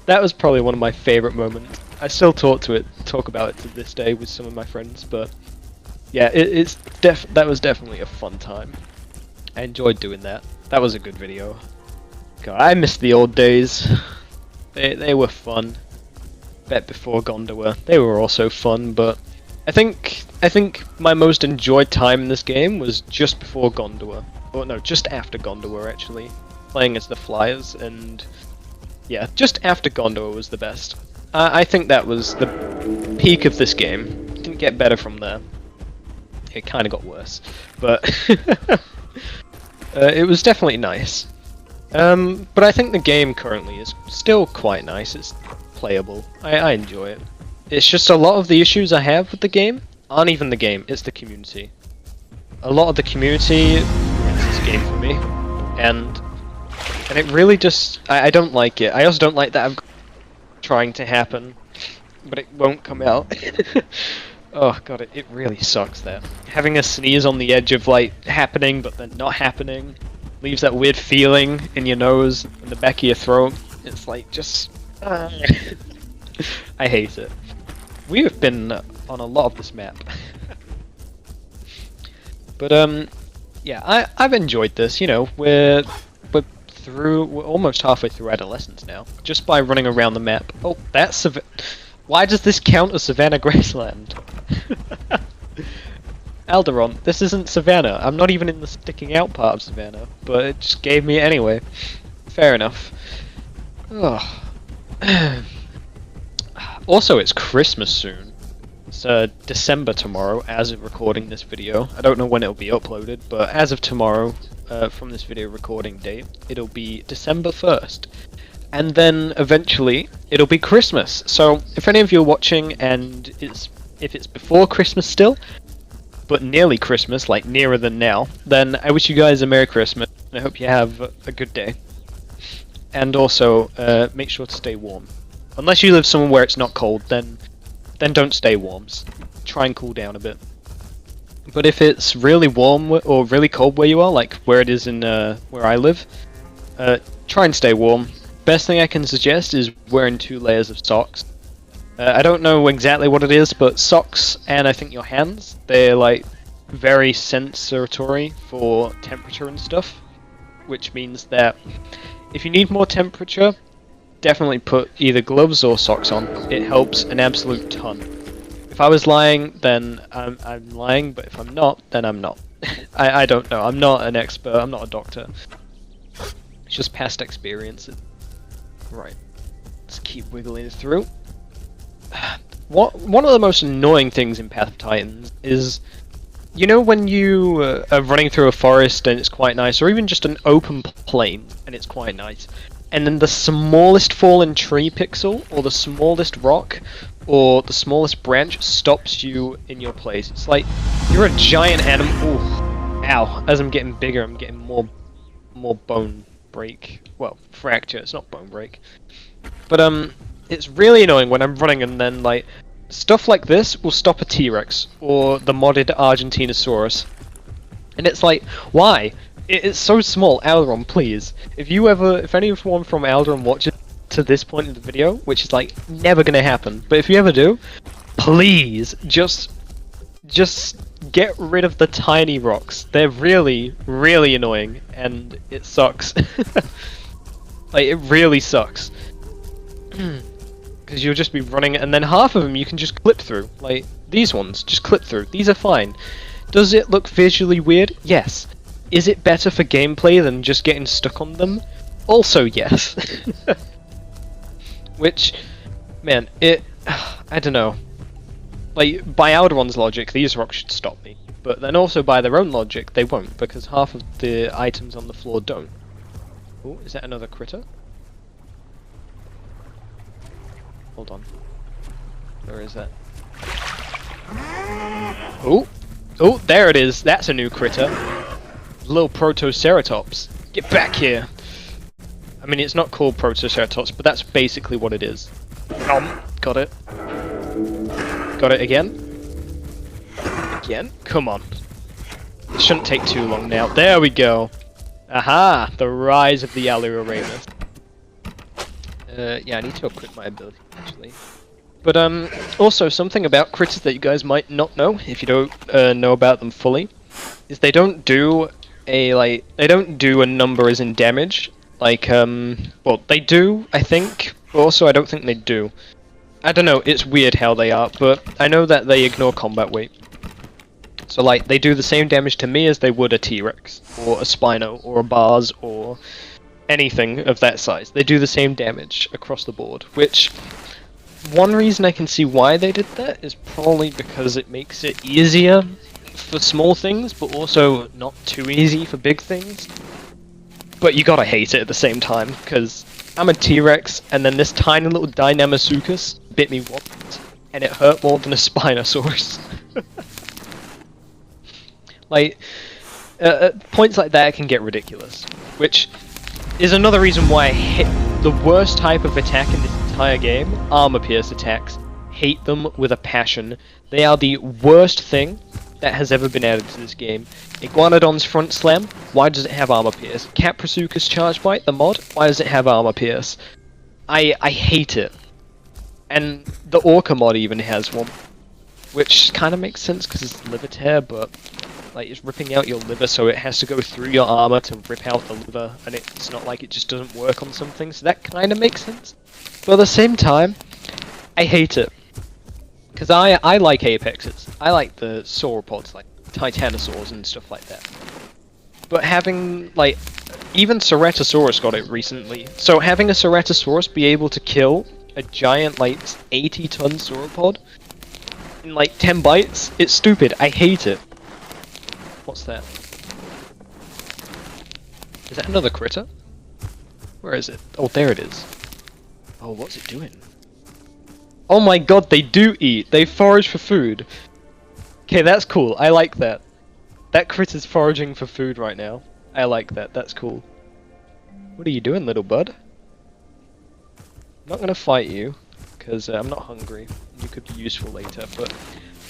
Speaker 1: That was probably one of my favourite moments. I still talk about it to this day with some of my friends, but yeah, that was definitely a fun time. I enjoyed doing that. That was a good video. God, I miss the old days. They were fun. Bet before Gondor, they were also fun, but I think my most enjoyed time in this game was just before Gondor. Or no, just after Gondor actually. Playing as the Flyers, and yeah, just after Gondor was the best. I think that was the peak of this game. It didn't get better from there. It kind of got worse, but it was definitely nice. But I think the game currently is still quite nice. It's playable. I enjoy it. It's just a lot of the issues I have with the game aren't even the game, it's the community. A lot of the community ruins this game for me, and it really just... I don't like it. I also don't like that I'm trying to happen, but it won't come out. Oh god, it really sucks that. Having a sneeze on the edge of like happening but then not happening leaves that weird feeling in your nose and the back of your throat. It's like just... I hate it. We have been on a lot of this map. But yeah, I've enjoyed this, you know, we're almost halfway through Adolescence now, just by running around the map. Oh, that's why does this count as Savannah Graceland? Alderon, this isn't Savannah. I'm not even in the sticking out part of Savannah, but it just gave me it anyway. Fair enough. Oh. Also, it's Christmas soon. It's December tomorrow, as of recording this video. I don't know when it'll be uploaded, but as of tomorrow, from this video recording date, it'll be December 1st. And then, eventually, it'll be Christmas. So, if any of you are watching and if it's before Christmas still, but nearly Christmas, like nearer than now, then I wish you guys a Merry Christmas. and I hope you have a good day. And also, make sure to stay warm. Unless you live somewhere where it's not cold, then don't stay warm. Try and cool down a bit. But if it's really warm or really cold where you are, like where it is in where I live, try and stay warm. Best thing I can suggest is wearing 2 layers of socks. I don't know exactly what it is, but socks and I think your hands, they're like very sensory for temperature and stuff, which means that if you need more temperature, definitely put either gloves or socks on. It helps an absolute ton. If I was lying, then I'm lying, but if I'm not, then I'm not. I don't know. I'm not an expert. I'm not a doctor. It's just past experiences. Right. Let's keep wiggling it through. One of the most annoying things in Path of Titans is, you know, when you are running through a forest and it's quite nice, or even just an open plain and it's quite nice, and then the smallest fallen tree pixel, or the smallest rock, or the smallest branch stops you in your place. It's like you're a giant animal. Ooh, ow! As I'm getting bigger, I'm getting more bone break. Well, fracture. It's not bone break, but it's really annoying when I'm running and then like stuff like this will stop a T-Rex or the modded Argentinosaurus, and it's like, why? It's so small. Alderon, please. If anyone from Alderon watches to this point in the video, which is like never gonna happen, but if you ever do, please just get rid of the tiny rocks. They're really annoying, and it sucks. Like, it really sucks. Because you'll just be running, and then half of them you can just clip through. Like, these ones, just clip through. These are fine. Does it look visually weird? Yes. Is it better for gameplay than just getting stuck on them? Also yes. Which, man, I don't know. Like, by Alderon's logic, these rocks should stop me. But then also by their own logic, they won't, because half of the items on the floor don't. Oh, is that another critter? Hold on. Where is that? Oh! Oh, there it is! That's a new critter! Little Protoceratops. Get back here! I mean, it's not called Protoceratops, but that's basically what it is. Got it. Got it again? Again? Come on. It shouldn't take too long now. There we go! Aha! The rise of the aliorimus. Yeah, I need to equip my ability, actually. But, also, something about critters that you guys might not know, if you don't know about them fully, is they don't do a number as in damage. Like, well, they do, I think, but also I don't think they do. I don't know, it's weird how they are, but I know that they ignore combat weight. So, like, they do the same damage to me as they would a T-Rex, or a Spino, or a Bars, or anything of that size. They do the same damage across the board, which, one reason I can see why they did that is probably because it makes it easier for small things, but also not too easy for big things. But you gotta hate it at the same time, because I'm a T-Rex, and then this tiny little Dynamasuchus bit me once, and it hurt more than a Spinosaurus. Like, points like that can get ridiculous, which is another reason why I hate the worst type of attack in this entire game, armor pierce attacks. Hate them with a passion. They are the worst thing that has ever been added to this game. Iguanodon's front slam, why does it have armor pierce? Caprasuchus charge bite, the mod, why does it have armor pierce? I hate it. And the Orca mod even has one, which kind of makes sense because it's liver tear, but like, it's ripping out your liver, so it has to go through your armor to rip out the liver, and it's not like it just doesn't work on something, so that kind of makes sense. But at the same time, I hate it. Because I like apexes. I like the sauropods, like titanosaurs and stuff like that. But having, like, even Ceratosaurus got it recently. So having a Ceratosaurus be able to kill a giant, like, 80-ton sauropod in, like, 10 bites, it's stupid. I hate it. What's that? Is that another critter? Where is it? Oh, there it is. Oh, what's it doing? Oh my god, they do eat! They forage for food! Okay, that's cool. I like that. That critter's foraging for food right now. I like that. That's cool. What are you doing, little bud? I'm not gonna fight you, because I'm not hungry. You could be useful later, but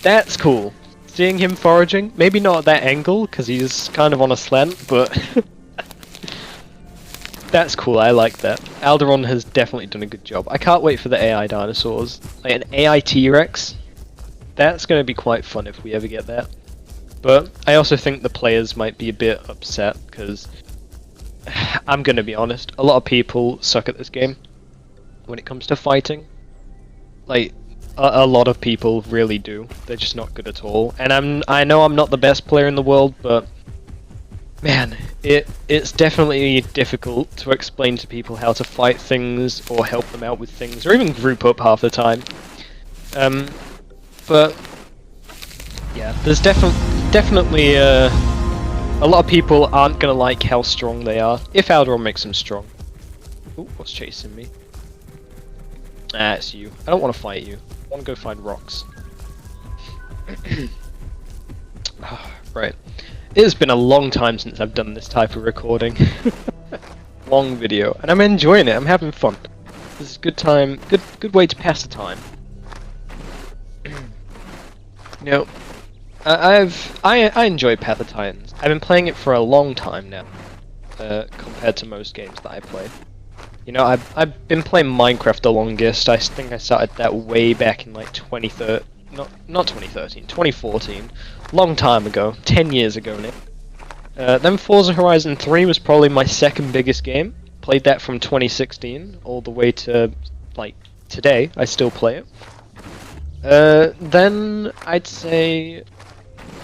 Speaker 1: that's cool. Seeing him foraging, maybe not at that angle, because he's kind of on a slant, but that's cool, I like that. Alderon has definitely done a good job. I can't wait for the AI dinosaurs. Like an AI T-Rex, that's going to be quite fun if we ever get that. But I also think the players might be a bit upset, because I'm going to be honest, a lot of people suck at this game when it comes to fighting. Like, a lot of people really do. They're just not good at all. And I know I'm not the best player in the world, but man, it's definitely difficult to explain to people how to fight things or help them out with things, or even group up half the time. But yeah, there's definitely a lot of people aren't gonna like how strong they are if Alderon makes them strong. Ooh, what's chasing me? Ah, it's you. I don't want to fight you. I want to go find rocks. Right. It has been a long time since I've done this type of recording. Long video, and I'm enjoying it. I'm having fun. This is a good time. Good way to pass the time. You know, I enjoy Path of Titans. I've been playing it for a long time now, compared to most games that I play. You know, I've been playing Minecraft the longest. I think I started that way back in like 2013. Not 2013, 2014. Long time ago. 10 years ago now. Then Forza Horizon 3 was probably my second biggest game. Played that from 2016 all the way to like today. I still play it. Then I'd say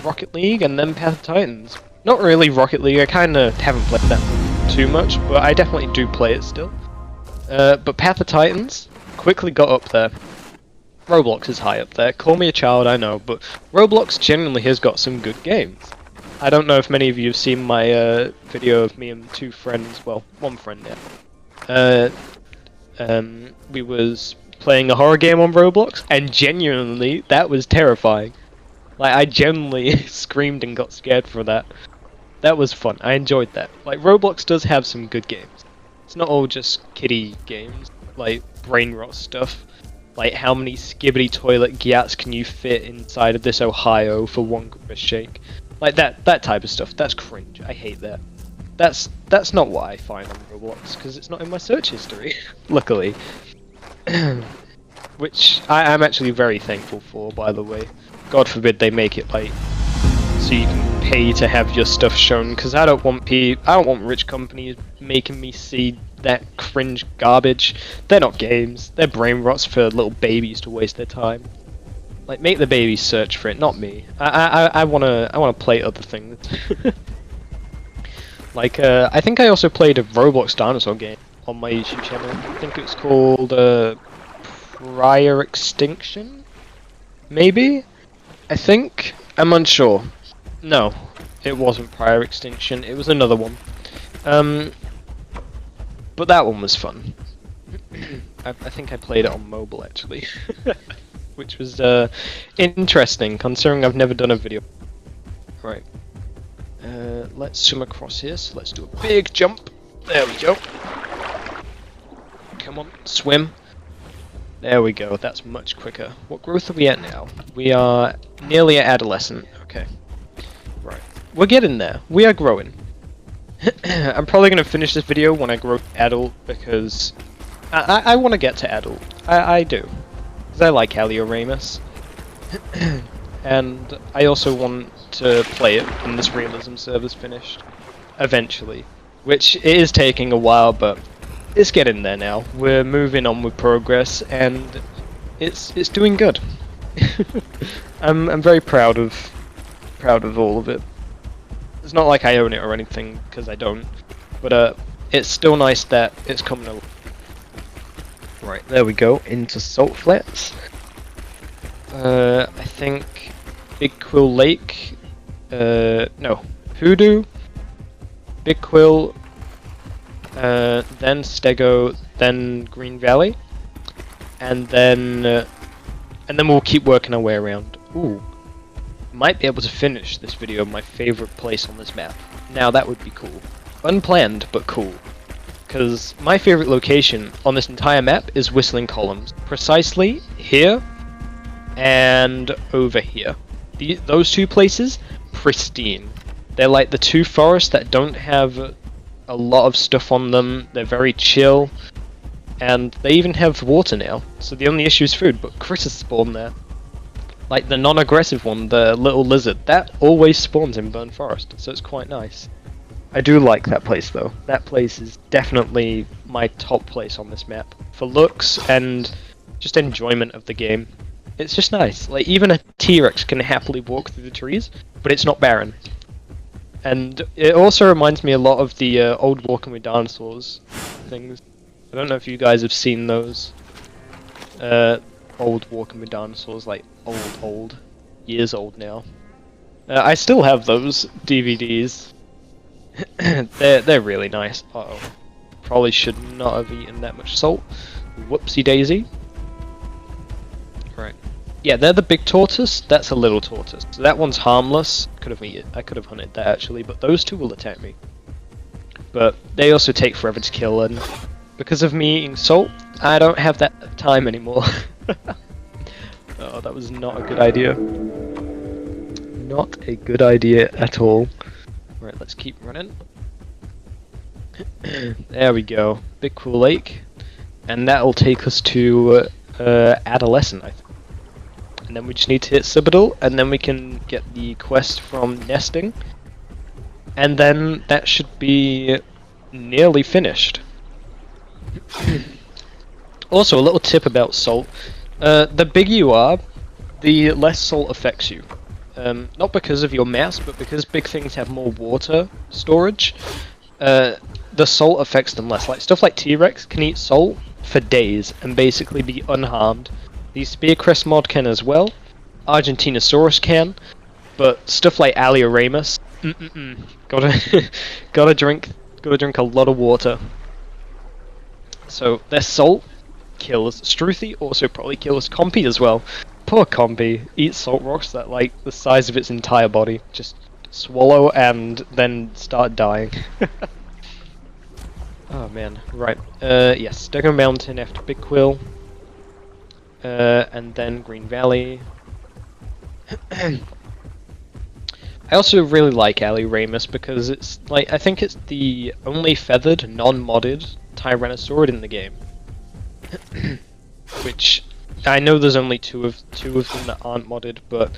Speaker 1: Rocket League and then Path of Titans. Not really Rocket League. I kind of haven't played that too much, but I definitely do play it still. But Path of Titans quickly got up there. Roblox is high up there. Call me a child, I know, but Roblox genuinely has got some good games. I don't know if many of you have seen my video of me and two friends, well, one friend now. We was playing a horror game on Roblox, and genuinely, that was terrifying. Like, I genuinely screamed and got scared for that. That was fun. I enjoyed that. Like, Roblox does have some good games. It's not all just kiddie games, like brain rot stuff. Like, how many skibbity toilet gyats can you fit inside of this Ohio for one grubber shake? Like, that type of stuff. That's cringe. I hate that. That's not what I find on Roblox, because it's not in my search history, luckily. Which I'm actually very thankful for, by the way. God forbid they make it like so you can pay to have your stuff shown, because I don't want rich companies making me see that cringe garbage. They're not games. They're brain rots for little babies to waste their time. Like, make the babies search for it, not me. I wanna play other things. Like, I think I also played a Roblox dinosaur game on my YouTube channel. I think it's called Prior Extinction? Maybe? I think? I'm unsure. No, it wasn't Prior Extinction, it was another one. But that one was fun. I think I played it on mobile, actually. Which was interesting, considering I've never done a video. Right. Let's swim across here, so let's do a big jump. There we go. Come on, swim. There we go, that's much quicker. What growth are we at now? We are nearly at adolescent. Okay. Right. We're getting there. We are growing. I'm probably going to finish this video when I grow adult, because I want to get to adult. I do. Because I like aliorimus. And I also want to play it when this Realism server's finished. Eventually. Which it is taking a while, but it's getting there now. We're moving on with progress, and it's doing good. I'm very proud of all of it. It's not like I own it or anything, because I don't. But it's still nice that it's coming along. Right, there we go, into Salt Flats. I think Big Quill Lake. No, Hoodoo, Big Quill, then Stego, then Green Valley, and then we'll keep working our way around. Ooh, might be able to finish this video my favorite place on this map. Now that would be cool. Unplanned, but cool. Because my favourite location on this entire map is Whistling Columns. Precisely here and over here. Those two places, pristine. They're like the two forests that don't have a lot of stuff on them. They're very chill. And they even have water now. So the only issue is food, but critters spawn there. Like the non-aggressive one, the little lizard, that always spawns in Burnt Forest, so it's quite nice. I do like that place though. That place is definitely my top place on this map. For looks and just enjoyment of the game. It's just nice. Like even a T-Rex can happily walk through the trees, but it's not barren. And it also reminds me a lot of the old Walking with Dinosaurs things. I don't know if you guys have seen those. Old Walking with Dinosaurs, like old, years old now. I still have those DVDs. they're really nice. Uh-oh. Probably should not have eaten that much salt. Whoopsie daisy. Right. Yeah, they're the big tortoise, that's a little tortoise. So that one's harmless. I could have hunted that actually, but those two will attack me. But they also take forever to kill, and because of me eating salt, I don't have that time anymore. Oh, that was not a good idea. Not a good idea at all. Right, let's keep running. There we go. Big cool lake. And that'll take us to Adolescent, I think. And then we just need to hit Citadel, and then we can get the quest from Nesting. And then that should be nearly finished. Also, a little tip about salt. The bigger you are, the less salt affects you. Not because of your mass, but because big things have more water storage. The salt affects them less. Like stuff like T-Rex can eat salt for days and basically be unharmed. The Spearcrest mod can as well. Argentinosaurus can, but stuff like aliorimus, gotta drink a lot of water. So their salt kills. Struthy also probably kills Compy as well. Poor Compy eats salt rocks that like the size of its entire body. Just swallow and then start dying. Oh man, right. Yes, Duggan Mountain after Big Quill. And then Green Valley. I also really like aliorimus because it's like I think it's the only feathered, non-modded Tyrannosaurid in the game. Which I know there's only two of them that aren't modded, but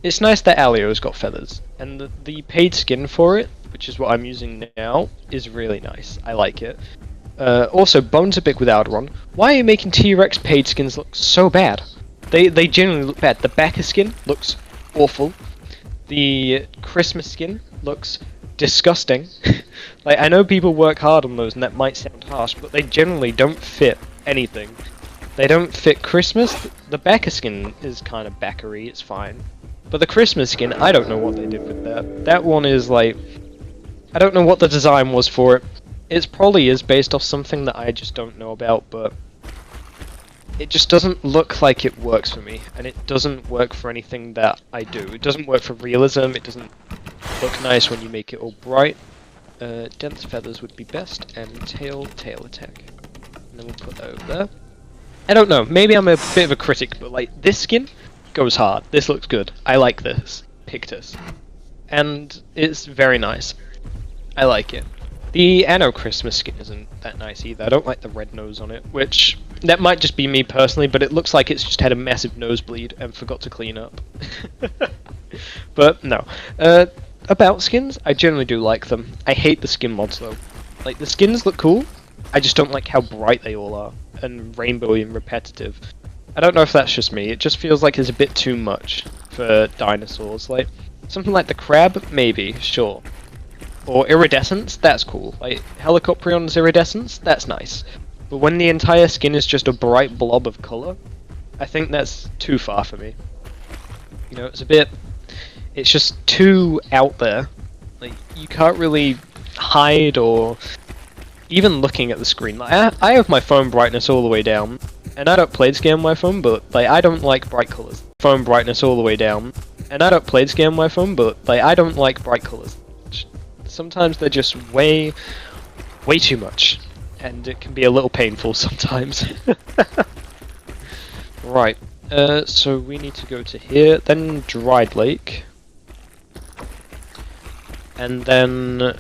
Speaker 1: it's nice that Alio's got feathers, and the paid skin for it, which is what I'm using now, is really nice. I like it. Also, Bones a bit without one. Why are you making T-Rex paid skins look so bad? They genuinely look bad. The Bacca skin looks awful. The Christmas skin looks disgusting. Like, I know people work hard on those and that might sound harsh, but they generally don't fit anything. They don't fit Christmas. The Bacca skin is kind of Bacca-y, it's fine. But the Christmas skin, I don't know what they did with that. That one is like... I don't know what the design was for it. It probably is based off something that I just don't know about, but... it just doesn't look like it works for me, and it doesn't work for anything that I do. It doesn't work for realism, it doesn't look nice when you make it all bright. Dense feathers would be best, and tail attack. And then we'll put that over there. I don't know, maybe I'm a bit of a critic, but like, this skin goes hard. This looks good. I like this. Pictus. And it's very nice. I like it. The Anno Christmas skin isn't that nice either. I don't like the red nose on it, which... that might just be me personally, but it looks like it's just had a massive nosebleed and forgot to clean up. But, no. About skins, I generally do like them. I hate the skin mods, though. Like, the skins look cool, I just don't like how bright they all are, and rainbowy and repetitive. I don't know if that's just me, it just feels like it's a bit too much for dinosaurs. Like, something like the crab, maybe, sure. Or iridescence, that's cool. Like, Helicoprion's iridescence, that's nice. But when the entire skin is just a bright blob of colour, I think that's too far for me. You know, it's just too out there. Like, you can't really hide or... even looking at the screen. Like, I have my phone brightness all the way down, and I don't play this game on my phone, but like, I don't like bright colours. Phone brightness all the way down, and I don't play this game on my phone, but like, I don't like bright colours. Sometimes they're just way too much, and it can be a little painful sometimes. Right, so we need to go to here, then Dried Lake, and then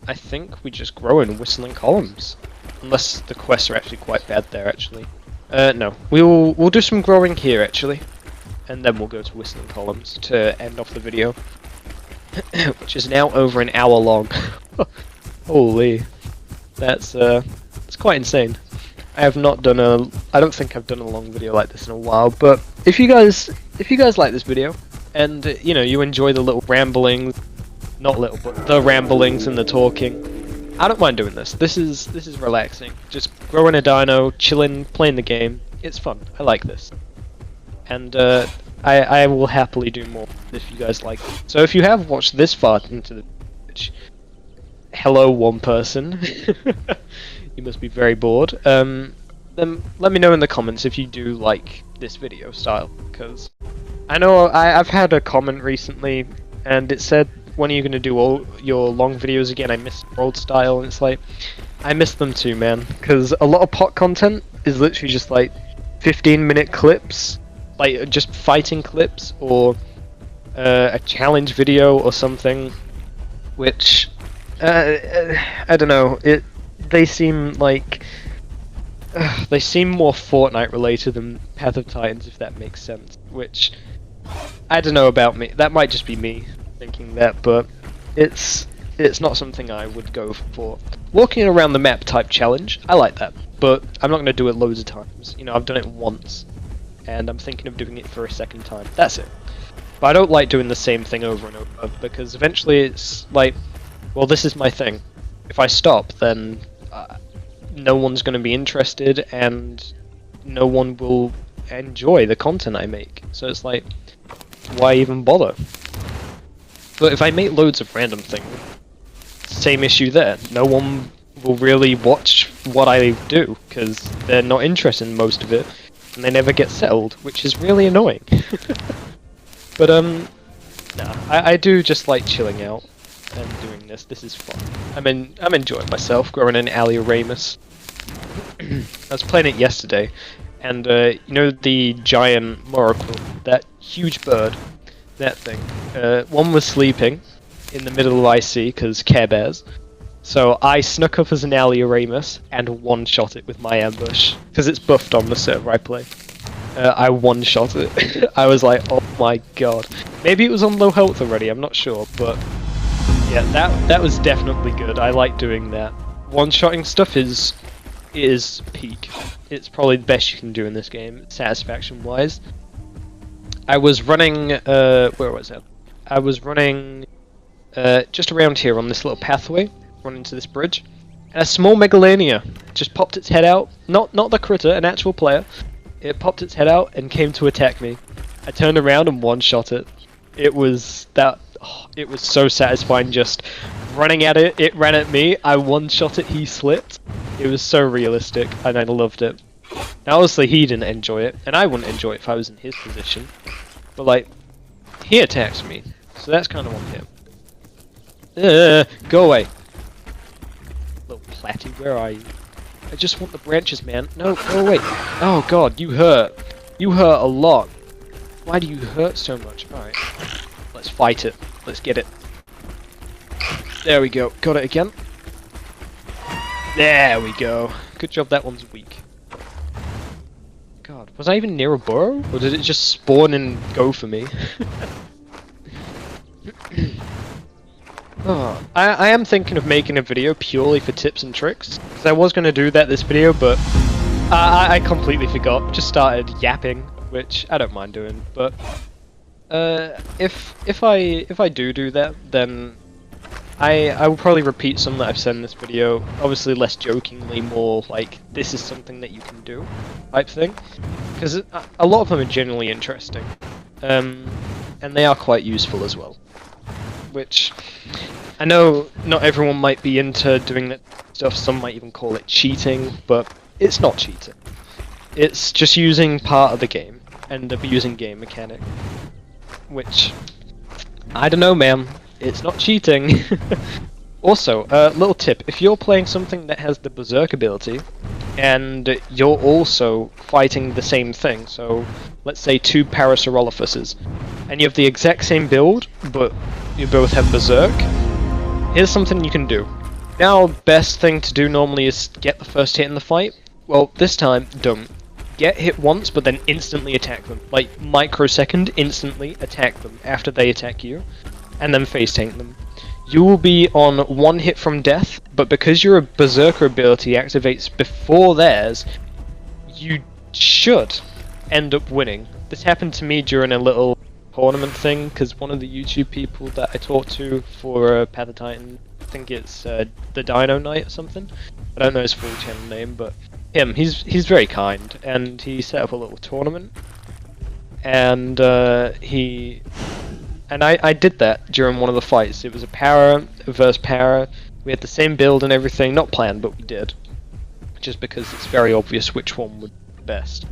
Speaker 1: I think we just grow in Whistling Columns, unless the quests are actually quite bad there. Actually, no, we'll do some growing here actually, and then we'll go to Whistling Columns to end off the video, which is now over an hour long. Holy, that's quite insane. I don't think I've done a long video like this in a while, but if you guys like this video, and you enjoy the little ramblings, not little, but the ramblings and the talking, I don't mind doing this. This is relaxing. Just growing a dino, chilling, playing the game. It's fun. I like this. And I will happily do more if you guys like it. So if you have watched this far into the video, hello one person. You must be very bored. Then let me know in the comments if you do like this video style, because I know I've had a comment recently and it said, when are you going to do all your long videos again? I miss your old style, and it's like, I miss them too, man, because a lot of pot content is literally just like 15-minute clips, like just fighting clips, or a challenge video or something, which I don't know, they seem like they seem more Fortnite related than Path of Titans, if that makes sense, which I don't know about me. That might just be me thinking that, but it's not something I would go for. Walking around the map type challenge, I like that, but I'm not going to do it loads of times. I've done it once, and I'm thinking of doing it for a second time. That's it. But I don't like doing the same thing over and over, because eventually it's like, well, this is my thing. If I stop, then no one's going to be interested, and no one will enjoy the content I make. So it's like, why even bother? But if I make loads of random things, same issue there. No one will really watch what I do, because they're not interested in most of it, and they never get settled, which is really annoying. But nah, I do just like chilling out and doing this. This is fun. I'm enjoying myself growing an aliorimus. I was playing it yesterday, and the giant moracle, that huge bird, that thing. One was sleeping in the middle of IC because Care Bears. So I snuck up as an aliorimus and one-shot it with my ambush, because it's buffed on the server I play. I one-shot it. I was like, oh my god. Maybe it was on low health already, I'm not sure, but yeah, that was definitely good. I like doing that. One-shotting stuff is peak. It's probably the best you can do in this game, satisfaction-wise. I was running, where was that? I was running just around here on this little pathway, running to this bridge, and a small megalania just popped its head out. Not the critter, an actual player. It popped its head out and came to attack me. I turned around and one-shot it. It was so satisfying just running at it. It ran at me. I one-shot it. He slipped. It was so realistic, and I loved it. Now, obviously, he didn't enjoy it, and I wouldn't enjoy it if I was in his position. But like, he attacks me, so that's kind of on him. Go away, little platty. Where are you? I just want the branches, man. No, go away. Oh god, you hurt. You hurt a lot. Why do you hurt so much? Alright. Let's fight it. Let's get it. There we go. Got it again. There we go. Good job, that one's weak. God, was I even near a burrow? Or did it just spawn and go for me? Oh, I am thinking of making a video purely for tips and tricks, because I was going to do that this video, but I completely forgot. Just started yapping, which I don't mind doing. But if I do that, then I will probably repeat some that I've said in this video. Obviously, less jokingly, more like this is something that you can do type thing, because a lot of them are genuinely interesting, and they are quite useful as well. Which I know not everyone might be into doing that stuff. Some might even call it cheating, but it's not cheating. It's just using part of the game and abusing game mechanic. Which I don't know, man. It's not cheating. Also, little tip, if you're playing something that has the Berserk ability, and you're also fighting the same thing, so let's say two Parasaurolophuses, and you have the exact same build, but you both have Berserk, here's something you can do. Now, best thing to do normally is get the first hit in the fight. Well, this time, don't. Get hit once, but then instantly attack them. Like, microsecond, instantly attack them after they attack you, and then face tank them. You will be on one hit from death, but because your Berserker ability activates before theirs, you should end up winning. This happened to me during a little tournament thing, because one of the YouTube people that I talked to for Path of Titan, I think it's the Dino Knight or something, I don't know his full channel name, but him, he's very kind, and he set up a little tournament, and I did that during one of the fights. It was a para versus para. We had the same build and everything, not planned, but we did. Just because it's very obvious which one would be best.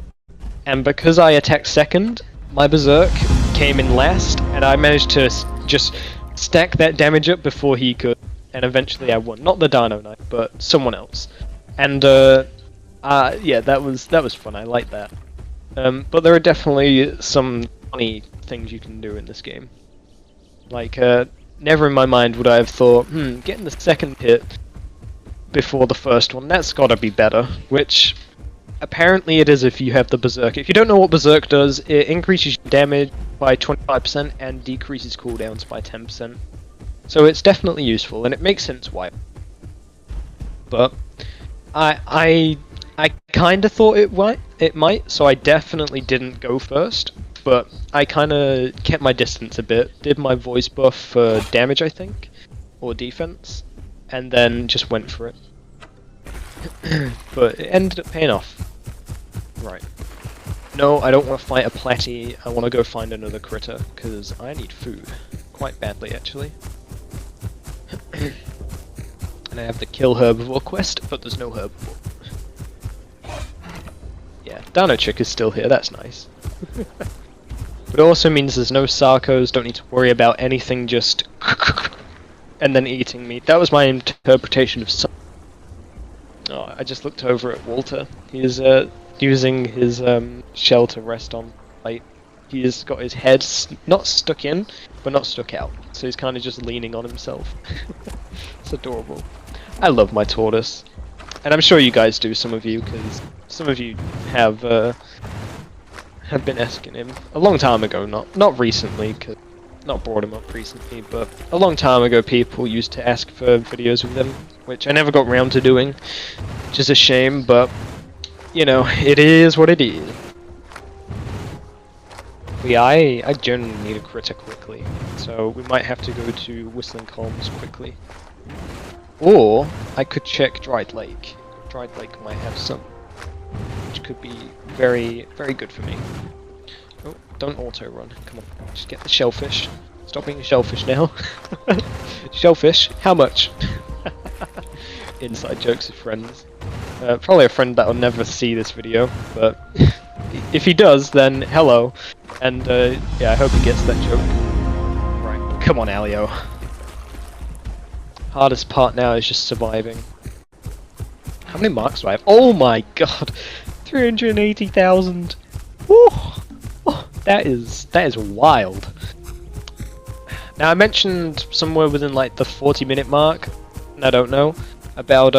Speaker 1: And because I attacked second, my Berserk came in last, and I managed to just stack that damage up before he could. And eventually I won. Not the Dino Knight, but someone else. And yeah, that was fun. I like that. But there are definitely some funny things you can do in this game. Like, never in my mind would I have thought, getting the second hit before the first one, that's gotta be better. Which, apparently it is if you have the Berserk. If you don't know what Berserk does, it increases your damage by 25% and decreases cooldowns by 10%. So it's definitely useful, and it makes sense why. But, I kinda thought it might, so I definitely didn't go first. But I kinda kept my distance a bit, did my voice buff for damage I think, or defense, and then just went for it. But it ended up paying off. Right. No, I don't want to fight a platy, I want to go find another critter, because I need food. Quite badly actually. And I have the kill herbivore quest, but there's no herbivore. Yeah, Dino Chick is still here, that's nice. But it also means there's no Sarcos, don't need to worry about anything just and then eating me. That was my interpretation of Oh, I just looked over at Walter. He is using his shell to rest on. Like, he has got his head not stuck in, but not stuck out. So he's kind of just leaning on himself. It's adorable. I love my tortoise. And I'm sure you guys do, some of you, because some of you have been asking him a long time ago, not recently, cause not brought him up recently, but a long time ago people used to ask for videos with him, which I never got round to doing, which is a shame, but you know, it is what it is. Yeah, I generally need a critter quickly, so we might have to go to Whistling Columns quickly. Or I could check Dried Lake. Dried Lake might have some, which could be very, very good for me. Oh, don't auto-run. Come on, just get the shellfish. Stop being a shellfish now. Shellfish, how much? Inside jokes with friends. Probably a friend that will never see this video, but if he does, then hello. And yeah, I hope he gets that joke. Right, come on, Alio. Hardest part now is just surviving. How many marks do I have? Oh my god! 380,000! Oh, that is wild. Now I mentioned somewhere within like the 40-minute mark, I don't know, about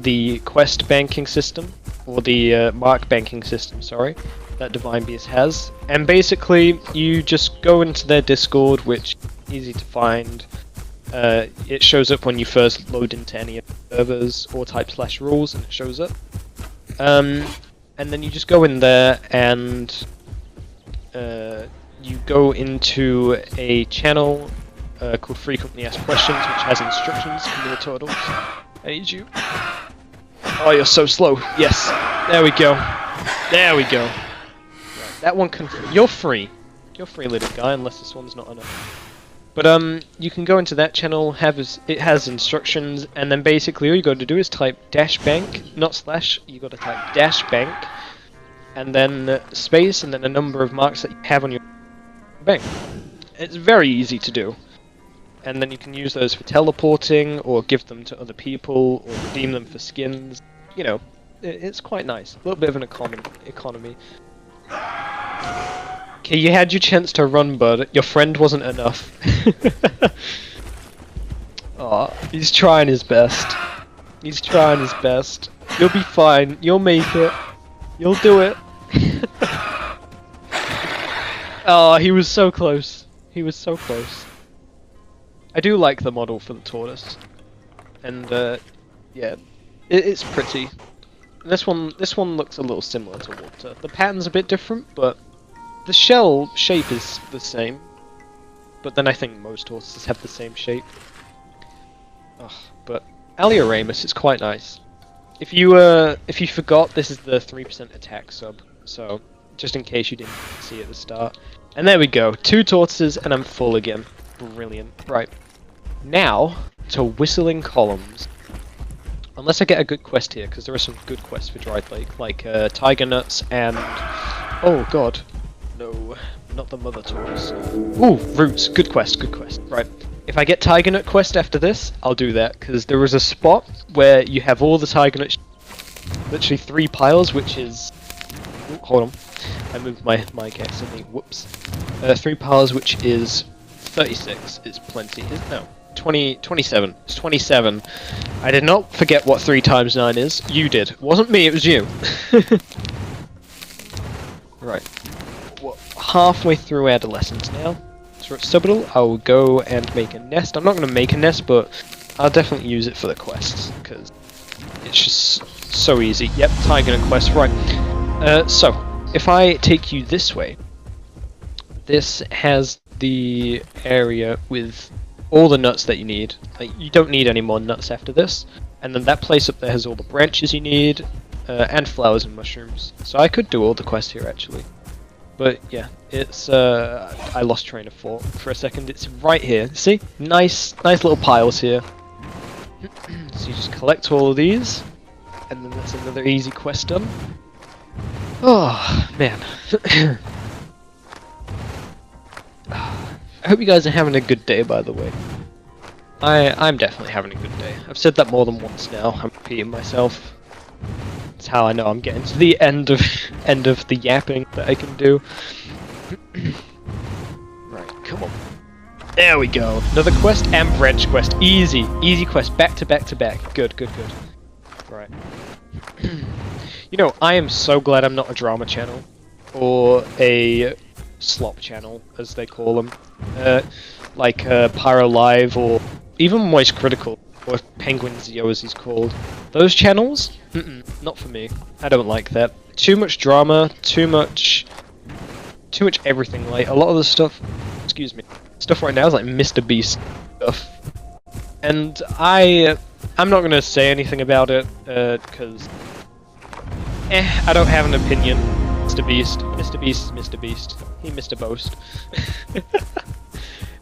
Speaker 1: the quest banking system, or the mark banking system, sorry, that Divine Beast has. And basically, you just go into their Discord, which is easy to find. It shows up when you first load into any of the servers, or type /rules, and it shows up. And then you just go in there and you go into a channel called Frequently Asked Questions, which has instructions for the turtles. I need you. Oh, you're so slow. Yes. There we go. There we go. Right, that one can. You're free. You're free, little guy, unless this one's not enough. But you can go into that channel. It has instructions, and then basically all you got to do is type -bank, not slash. You got to type -bank, and then space, and then a number of marks that you have on your bank. It's very easy to do. and then you can use those for teleporting, or give them to other people, or redeem them for skins. You know, it's quite nice. A little bit of an economy. Okay, you had your chance to run, bud. Your friend wasn't enough. Aw, he's trying his best. He's trying his best. You'll be fine. You'll make it. You'll do it. Oh, he was so close. He was so close. I do like the model for the tortoise. And, yeah, it's pretty. This one looks a little similar to water. The pattern's a bit different, but the shell shape is the same. But then I think most tortoises have the same shape. Ugh, but aliorimus is quite nice. If you forgot, this is the 3% attack sub, so just in case you didn't see at the start. And there we go, 2 tortoises and I'm full again. Brilliant. Right. Now, to whistling columns. Unless I get a good quest here, because there are some good quests for Dried Lake, like tiger nuts and... Oh god. No, not the mother tortoise. Ooh, roots. Good quest, good quest. Right. If I get tiger nut quest after this, I'll do that, because there is a spot where you have all the tiger nuts, literally 3 piles, which is... Ooh, hold on. I moved my mic accidentally. Whoops. 3 piles, which is 36. Is plenty. No. 27. It's 27. I did not forget what 3 times 9 is. You did. It wasn't me, it was you. Right. Well, halfway through adolescence now. So at Subidal, I'll go and make a nest. I'm not going to make a nest, but I'll definitely use it for the quests, because it's just so easy. Yep, tiger nut quest. Right. So, if I take you this way, this has the area with all the nuts that you need. Like, you don't need any more nuts after this. And then that place up there has all the branches you need, and flowers and mushrooms. So I could do all the quests here, actually. But yeah, it's, I lost train of thought for a second. It's right here. See? Nice little piles here. So you just collect all of these, and then that's another easy quest done. Oh, man. I hope you guys are having a good day, by the way. I'm definitely having a good day. I've said that more than once now. I'm repeating myself. That's how I know I'm getting to the end of the yapping that I can do. Right, come on. There we go. Another quest and branch quest. Easy quest. Back to back to back. Good. Right. You know, I am so glad I'm not a drama channel or a slop channel, as they call them, like Pyro Live or even Moist Critical or Penguin Zio, as he's called. Those channels, not for me. I don't like that. Too much drama, too much everything. Like a lot of the stuff, excuse me, stuff right now is like Mr. Beast stuff, and I'm not gonna say anything about it because I don't have an opinion. Mr. Beast is Mr. Beast. He Mr. Boast.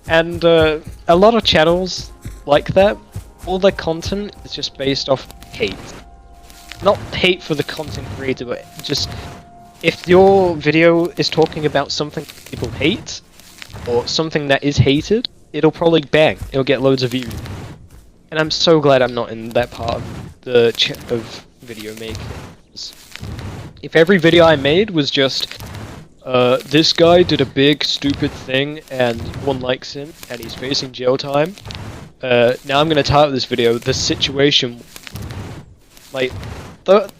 Speaker 1: And a lot of channels like that, all their content is just based off hate. Not hate for the content creator, but just if your video is talking about something people hate, or something that is hated, it'll probably bang. It'll get loads of views. And I'm so glad I'm not in that part of the of video making. If every video I made was just, this guy did a big stupid thing and one likes him and he's facing jail time, now I'm gonna title this video, the situation, like,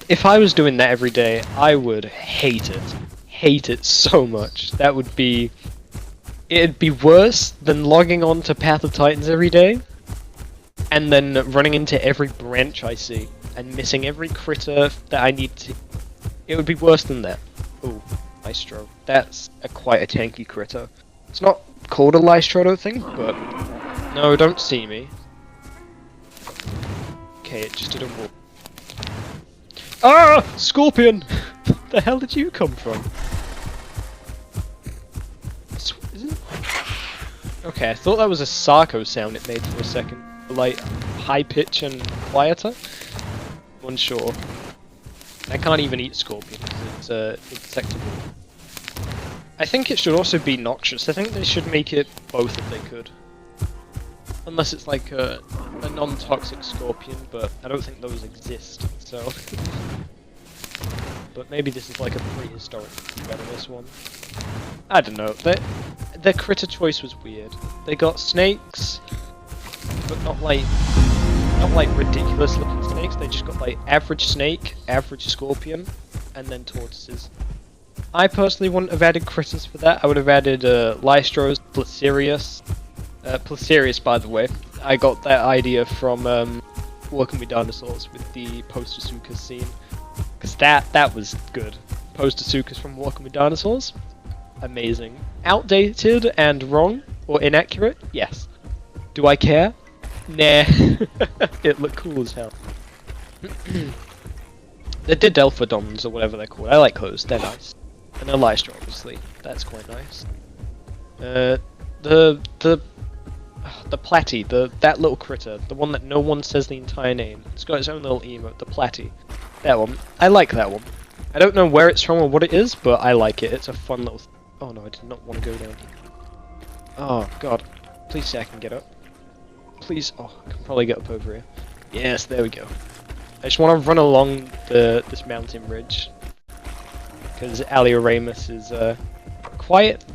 Speaker 1: if I was doing that every day, I would hate it so much. That would be, it'd be worse than logging on to Path of Titans every day, and then running into every branch I see, and missing every critter that I need to. It would be worse than that. Ooh, Lystro. That's quite a tanky critter. It's not called a Lystro, I don't think, but... No, don't see me. Okay, it just did a walk. Ah! Scorpion! The hell did you come from? Okay, I thought that was a Sarko sound it made for a second. Like, high pitch and quieter? Unsure. I can't even eat scorpion because it's insectable. I think it should also be noxious. I think they should make it both if they could. Unless it's like a non-toxic scorpion, but I don't think those exist, so... But maybe this is like a prehistoric venomous one. I don't know, their critter choice was weird. They got snakes, but not like ridiculous looking snakes, they just got like average snake, average scorpion, and then tortoises. I personally wouldn't have added critters for that. I would have added Lystros, Placerius. Placerius, by the way, I got that idea from Working with Dinosaurs with the Post-Asukas scene. Because that was good. Post-Asukas from Working with Dinosaurs? Amazing. Outdated and wrong? Or inaccurate? Yes. Do I care? Nah. It looked cool as hell. The Didelphodons, or whatever they're called. I like those, they're nice. And they're Lystra, obviously. That's quite nice. The Platy, that little critter, the one that no one says the entire name. It's got its own little emote, the Platy. That one. I like that one. I don't know where it's from or what it is, but I like it. It's a fun little... Oh no, I did not want to go down here. Oh god. Please say I can get up. Please. Oh, I can probably get up over here. Yes, there we go. I just want to run along this mountain ridge. Because aliorimus is quiet.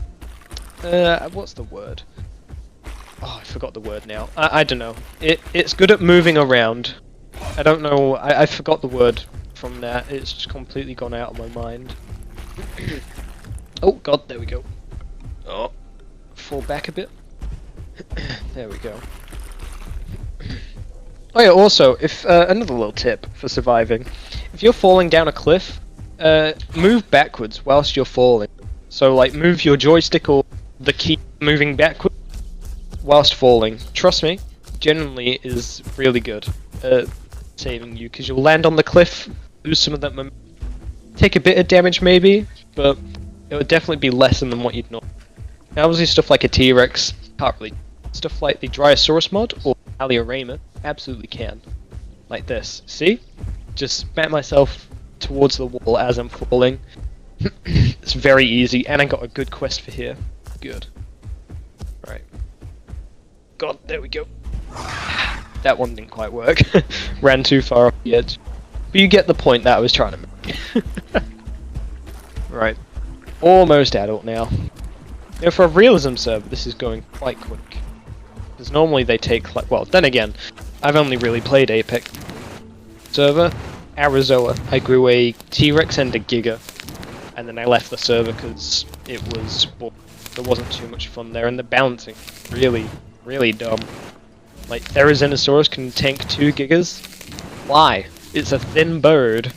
Speaker 1: What's the word? Oh, I forgot the word now. I don't know. It's good at moving around. I don't know. I forgot the word from that. It's just completely gone out of my mind. Oh god, there we go. Oh, fall back a bit. There we go. Oh yeah, also, if another little tip for surviving. If you're falling down a cliff, move backwards whilst you're falling. So like, move your joystick or the key moving backwards whilst falling. Trust me, genuinely is really good at saving you, because you'll land on the cliff, lose some of that momentum, take a bit of damage maybe, but it would definitely be less than what you'd know. Now obviously stuff like a T-Rex, can't really. Stuff like the Dryosaurus mod, or aliorimus, absolutely can. Like this, see? Just bat myself towards the wall as I'm falling. It's very easy, and I got a good quest for here. Good. Right. God, there we go. That one didn't quite work. Ran too far off the edge. But you get the point that I was trying to make. Right. Almost adult now. You know, for a realism server, this is going quite quick. Because normally they take, like, well, then again, I've only really played Apex server. Arizona, I grew a T-Rex and a Giga. And then I left the server because it was, well, there wasn't too much fun there, and the balancing, really dumb. Like, Therizinosaurus can tank 2 gigas? Why? It's a thin bird.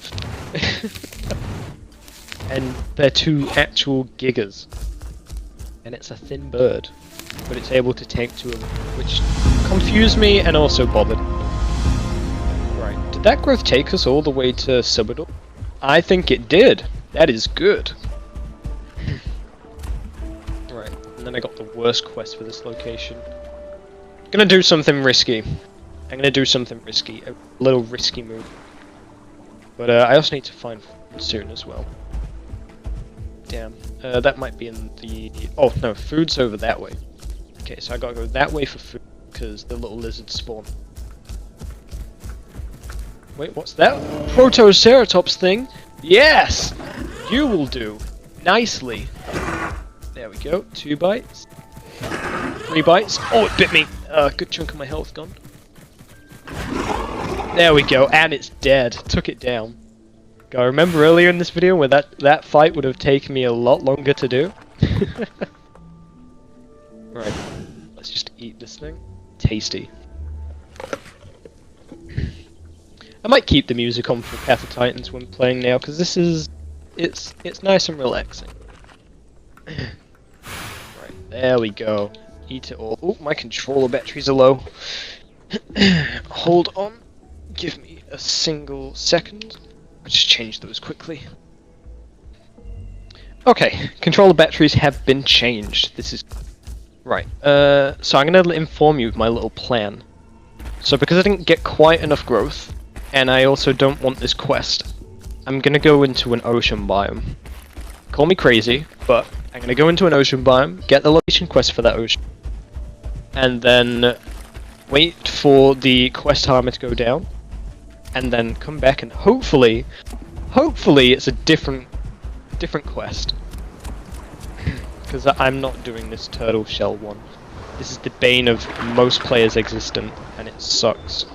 Speaker 1: And they're 2 actual gigas. And it's a thin bird. But it's able to tank 2 of them, which confused me and also bothered me. Right, did that growth take us all the way to Subador? I think it did. That is good. Right, and then I got the worst quest for this location. Gonna do something risky. I'm gonna do something risky. A little risky move. But I also need to find food soon as well. Damn. That might be in the... Oh, no, food's over that way. Okay, so I gotta go that way for food, because the little lizards spawn. Wait, what's that? Protoceratops thing? Yes! You will do. Nicely. There we go. 2 bites. 3 bites. Oh, it bit me. Good chunk of my health gone. There we go, and it's dead. Took it down. I remember earlier in this video where that fight would have taken me a lot longer to do. Right, let's just eat this thing. Tasty. I might keep the music on for Path of Titans when playing now, because this is... It's nice and relaxing. Right, there we go. Eat it all. Oh, my controller batteries are low. Hold on. Give me a single second. I'll just change those quickly. Okay, controller batteries have been changed. This is... Right, so I'm gonna inform you of my little plan. So because I didn't get quite enough growth, and I also don't want this quest, I'm gonna go into an ocean biome. Call me crazy, but I'm gonna go into an ocean biome, get the location quest for that ocean, and then wait for the quest timer to go down, and then come back and hopefully it's a different quest. Because I'm not doing this turtle shell one. This is the bane of most players' existence, and it sucks.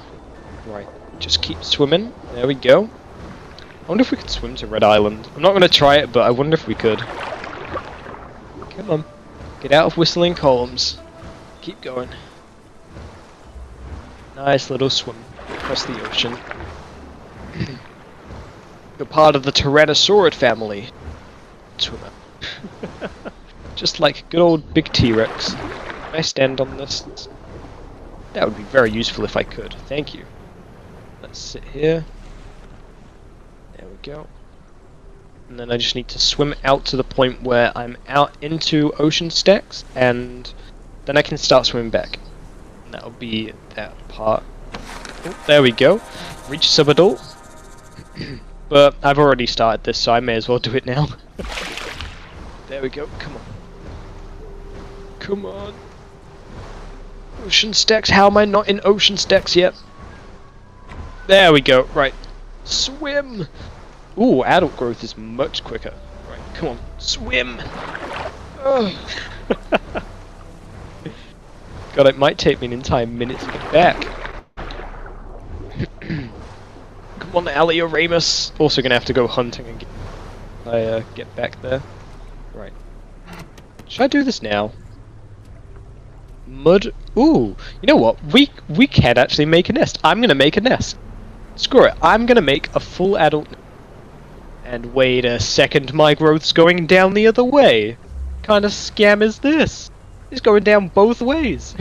Speaker 1: Right, just keep swimming. There we go. I wonder if we could swim to Red Island. I'm not going to try it, but I wonder if we could. Come on. Get out of whistling columns. Keep going. Nice little swim across the ocean. You're part of the Tyrannosaurid family. Swimmer. Just like good old big T-Rex. Can I stand on this? That would be very useful if I could. Thank you. Let's sit here. There we go. And then I just need to swim out to the point where I'm out into ocean stacks, and then I can start swimming back. And that'll be that part. Oh, there we go. Reach subadult. But I've already started this, so I may as well do it now. There we go. Come on. Come on. Ocean stacks. How am I not in ocean stacks yet? There we go. Right. Swim. Ooh, adult growth is much quicker. Right. Come on. Swim. Oh. God, it might take me an entire minute to get back. Come on, aliorimus. Also gonna have to go hunting again. Get back there. Right. Should I do this now? Mud. Ooh, you know what? We can actually make a nest. I'm gonna make a nest. Screw it. I'm gonna make a full adult. And wait a second, my growth's going down the other way. What kind of scam is this? It's going down both ways.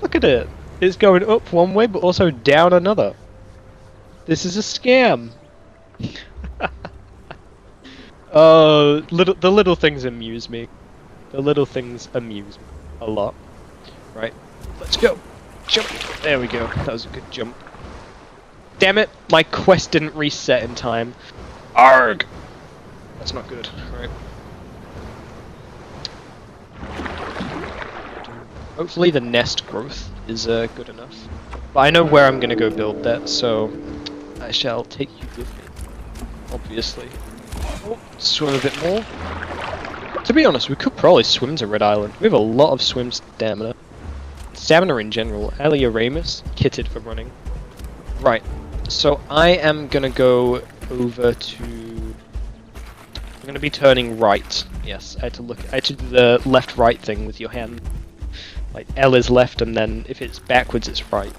Speaker 1: Look at it. It's going up one way, but also down another. This is a scam. The little things amuse me. The little things amuse me a lot. Right, let's go. Jump. There we go. That was a good jump. Damn it, my quest didn't reset in time. Arg! That's not good. Right. Hopefully the nest growth is good enough. But I know where I'm gonna go build that, so I shall take you with me. Obviously. Oh, swim a bit more. To be honest, we could probably swim to Red Island. We have a lot of swim stamina. Stamina in general. aliorimus, kitted for running. Right, so I am gonna go over to... I'm gonna be turning right. Yes, I had to do the left-right thing with your hand. Like, L is left, and then if it's backwards, it's right.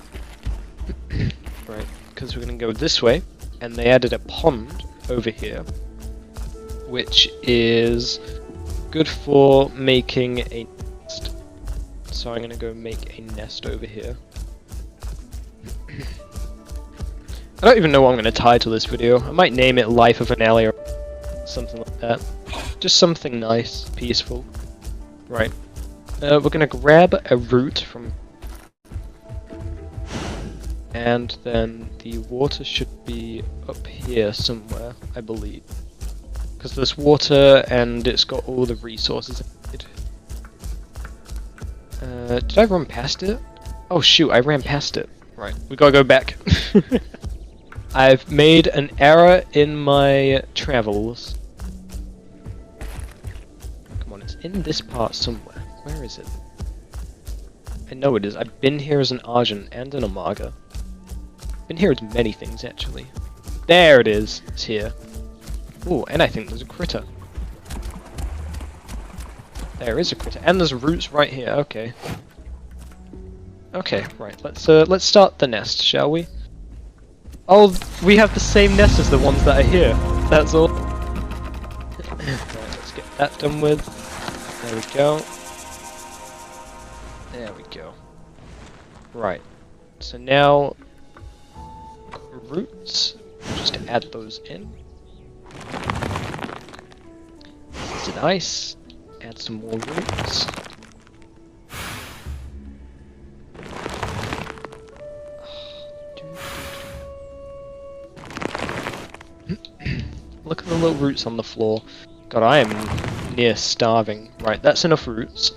Speaker 1: Right, because we're gonna go this way, and they added a pond over here, which is good for making a nest. So I'm gonna go make a nest over here. I don't even know what I'm gonna title this video. I might name it Life of an Alio, something like that. Just something nice, peaceful. Right. We're gonna grab a root from... And then the water should be up here somewhere, I believe. Because there's water and it's got all the resources I need. Did I run past it? Oh shoot, I ran past it. Right, we gotta go back. I've made an error in my travels. Come on, it's in this part somewhere. Where is it? I know it is. I've been here as an Argent and an Amaga. Been here as many things, actually. There it is. It's here. Ooh, and I think there's a critter. There is a critter. And there's roots right here. Okay. Okay, right. Let's start the nest, shall we? Oh, we have the same nest as the ones that are here. That's all. Right, let's get that done with. There we go. There we go. Right. So now, roots. Just to add those in. This is nice. Add some more roots. Look at the little roots on the floor. God, I am near starving. Right, that's enough roots.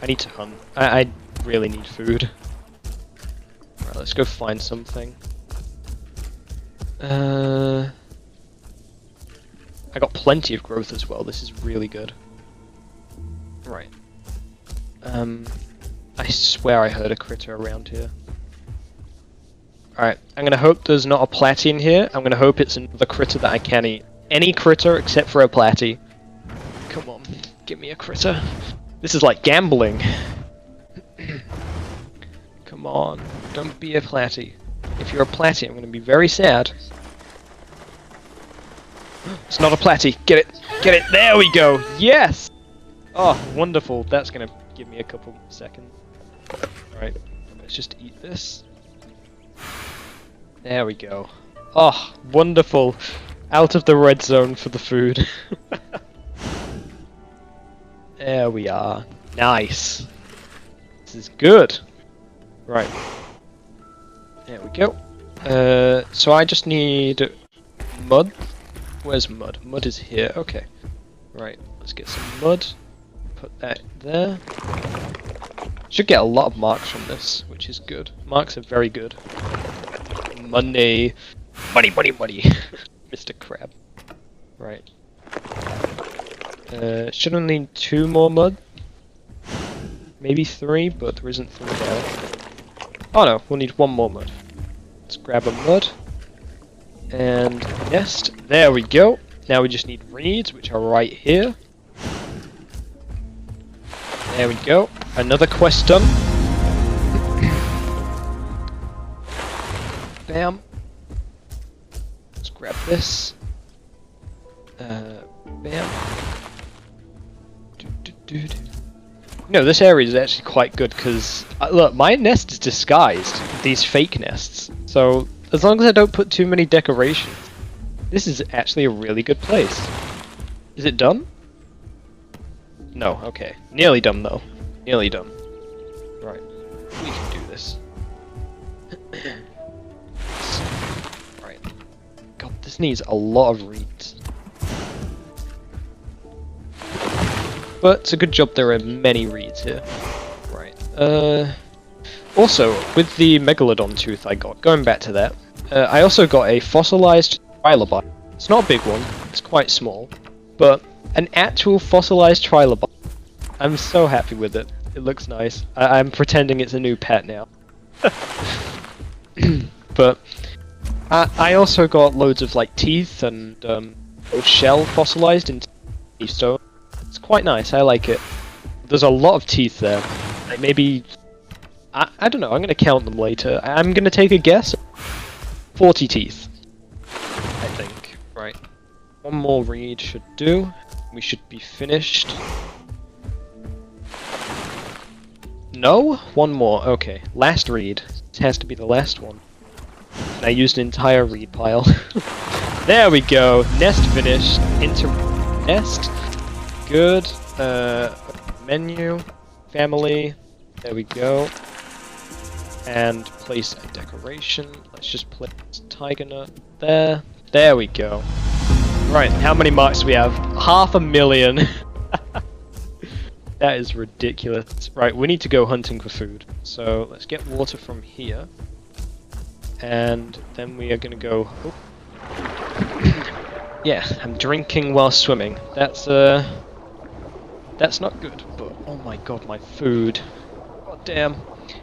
Speaker 1: I need to hunt. I really need food. Right, let's go find something. I got plenty of growth as well. This is really good. Right. I swear I heard a critter around here. Alright, I'm gonna hope there's not a platy in here. I'm gonna hope it's another critter that I can eat. Any critter except for a platy. Come on, give me a critter. This is like gambling. Come on, don't be a platy. If you're a platy, I'm gonna be very sad. It's not a platy. Get it! Get it! There we go! Yes! Oh, wonderful. That's gonna give me a couple seconds. Alright, let's just eat this. There we go. Oh, wonderful. Out of the red zone for the food. There we are. Nice. This is good. Right. There we go. So I just need mud. Where's mud? Mud is here. Okay. Right. Let's get some mud. Put that there. Should get a lot of marks from this, which is good. Marks are very good. Money. Money, money, money. Mr. Crab. Right. Should only need 2 more mud. Maybe 3, but there isn't 3 there. Oh no, we'll need 1 more mud. Let's grab a mud. And nest. There we go. Now we just need reeds, which are right here. There we go. Another quest done. Bam. Let's grab this. Bam. No, this area is actually quite good because look, my nest is disguised. These fake nests. So as long as I don't put too many decorations, this is actually a really good place. Is it done? No. Okay. Nearly done though. Nearly done. Right. We can do this. Right. God, this needs a lot of reeds. But it's a good job there are many reeds here. Right. Also, with the Megalodon tooth I got, going back to that, I also got a fossilized trilobite. It's not a big one, it's quite small, but an actual fossilized trilobite. I'm so happy with it. It looks nice. I'm pretending it's a new pet now. But I also got loads of like teeth and shell fossilized in stone. It's quite nice. I like it. There's a lot of teeth there. Like maybe I don't know. I'm gonna count them later. I'm gonna take a guess. 40 teeth. I think. Right. 1 more reed should do. We should be finished. No? 1 more. Okay. Last reed. This has to be the last one. And I used an entire reed pile. There we go. Nest finished. Into nest. Good. Menu. Family. There we go. And place a decoration. Let's just place tiger nut there. There we go. Right, how many marks do we have? 500,000. That is ridiculous. Right, we need to go hunting for food. So let's get water from here. And then we are gonna go... Oh. Yeah, I'm drinking while swimming. That's not good, but oh my god, my food. God damn.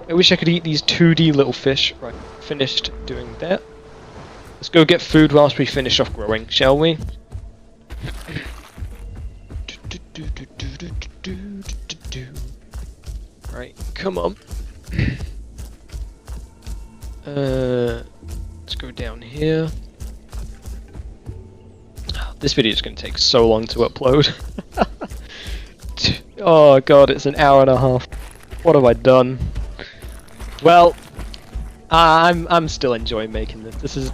Speaker 1: I wish I could eat these 2D little fish. Right, finished doing that. Let's go get food whilst we finish off growing, shall we? Right, come on. Let's go down here. This video is going to take so long to upload. Oh god, it's an hour and a half. What have I done? Well, I'm still enjoying making this. This is,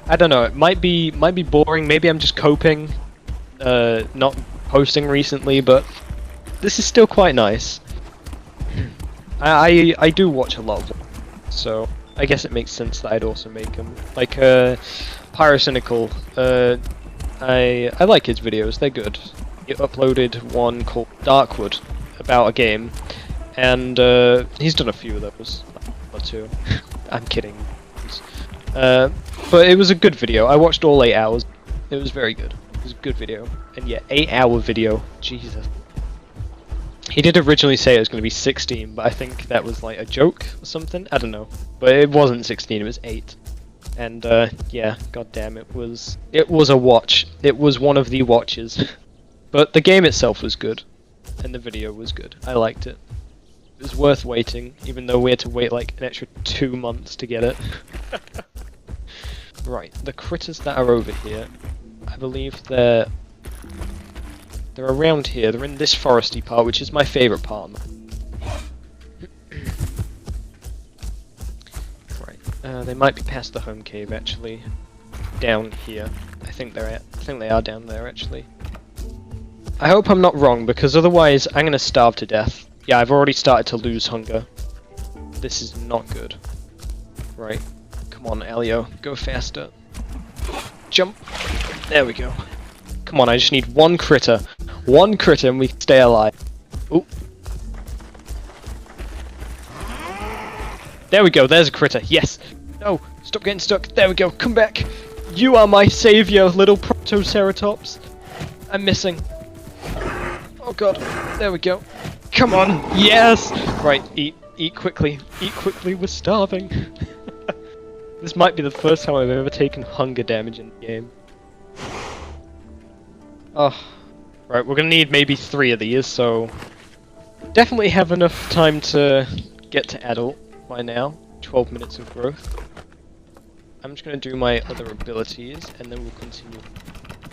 Speaker 1: I don't know. It might be boring. Maybe I'm just coping, not posting recently, but this is still quite nice. I do watch a lot of them, so I guess it makes sense that I'd also make them. Like Pyrocynical. I like his videos. They're good. He uploaded one called Darkwood, about a game, and he's done a few of those, or two. I'm kidding. But it was a good video. I watched all 8 hours. It was very good. It was a good video. And yeah, 8-hour video. Jesus. He did originally say it was going to be 16, but I think that was like a joke or something. I don't know. But it wasn't 16, it was 8. And yeah, goddamn, it was a watch. It was one of the watches. But the game itself was good, and the video was good. I liked it. It was worth waiting, even though we had to wait like an extra 2 months to get it. Right, the critters that are over here, I believe they're around here. They're in this foresty part, which is my favourite part. Right, they might be past the home cave actually. Down here, I think they are down there actually. I hope I'm not wrong, because otherwise I'm gonna starve to death. Yeah, I've already started to lose hunger. This is not good. Right. Come on, Alio. Go faster. Jump. There we go. Come on, I just need one critter. One critter and we can stay alive. Ooh. There we go, there's a critter. Yes. No, stop getting stuck. There we go. Come back. You are my savior, little protoceratops. I'm missing. Oh god. There we go. Come on. Yes. Right, eat quickly. Eat quickly, we're starving. This might be the first time I've ever taken hunger damage in the game. Oh. Right, we're gonna need maybe 3 of these, so... Definitely have enough time to get to adult by now. 12 minutes of growth. I'm just gonna do my other abilities, and then we'll continue.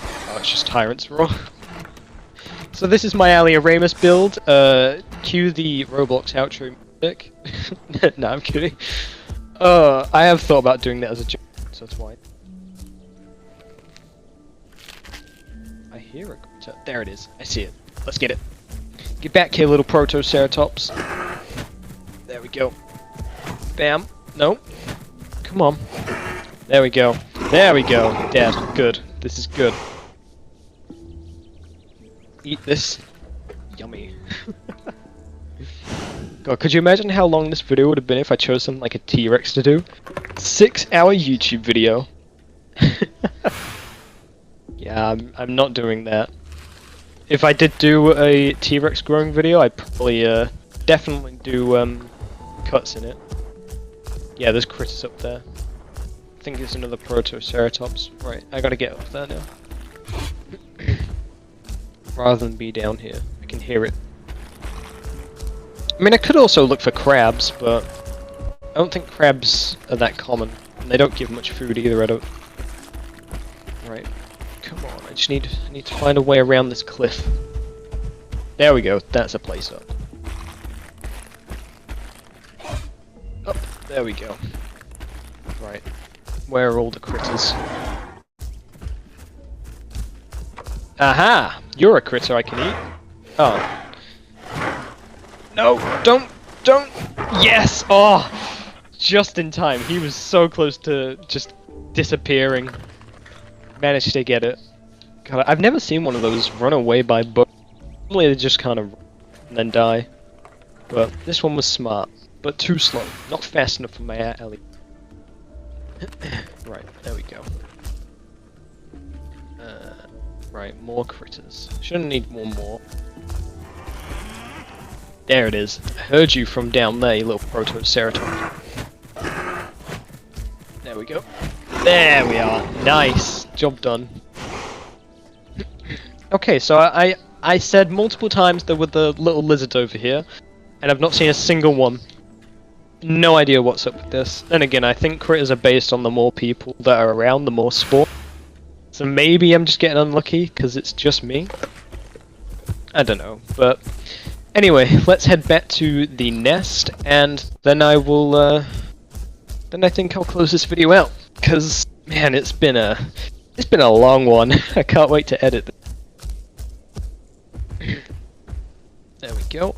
Speaker 1: Oh, it's just Tyrant's Roar. So this is my aliorimus build. Cue the Roblox outro music. No, I'm kidding. I have thought about doing that as a joke, so that's why. I hear a critter. There it is. I see it. Let's get it. Get back here, little protoceratops. There we go. Bam. No. Come on. There we go. There we go. Dead. Good. This is good. Eat this. Yummy. God, could you imagine how long this video would have been if I chose something like a T-Rex to do? 6-hour YouTube video. Yeah, I'm not doing that. If I did do a T-Rex growing video, I'd probably definitely do cuts in it. Yeah, there's critters up there. I think there's another protoceratops. Right, I gotta get up there now. Rather than be down here. I can hear it. I mean, I could also look for crabs, but I don't think crabs are that common. And they don't give much food either, I don't... Right. Come on, I just need to find a way around this cliff. There we go, that's a place up. Up, there we go. Right. Where are all the critters? Aha! You're a critter I can eat. Oh. No, don't! Yes! Oh! Just in time. He was so close to just disappearing. Managed to get it. God, I've never seen one of those run away by bugs. Normally they just kind of and then die. But this one was smart. But too slow. Not fast enough for my alley. Right, there we go. Right, more critters. Shouldn't need one more. There it is. I heard you from down there, you little protoceratops. There we go. There we are. Nice. Job done. Okay, so I said multiple times there were the little lizards over here, and I've not seen a single one. No idea what's up with this. Then again, I think critters are based on the more people that are around, the more spawn. So maybe I'm just getting unlucky because it's just me. I don't know, but anyway, let's head back to the nest, and then I will. Then I think I'll close this video out because man, it's been a long one. I can't wait to edit it. There we go.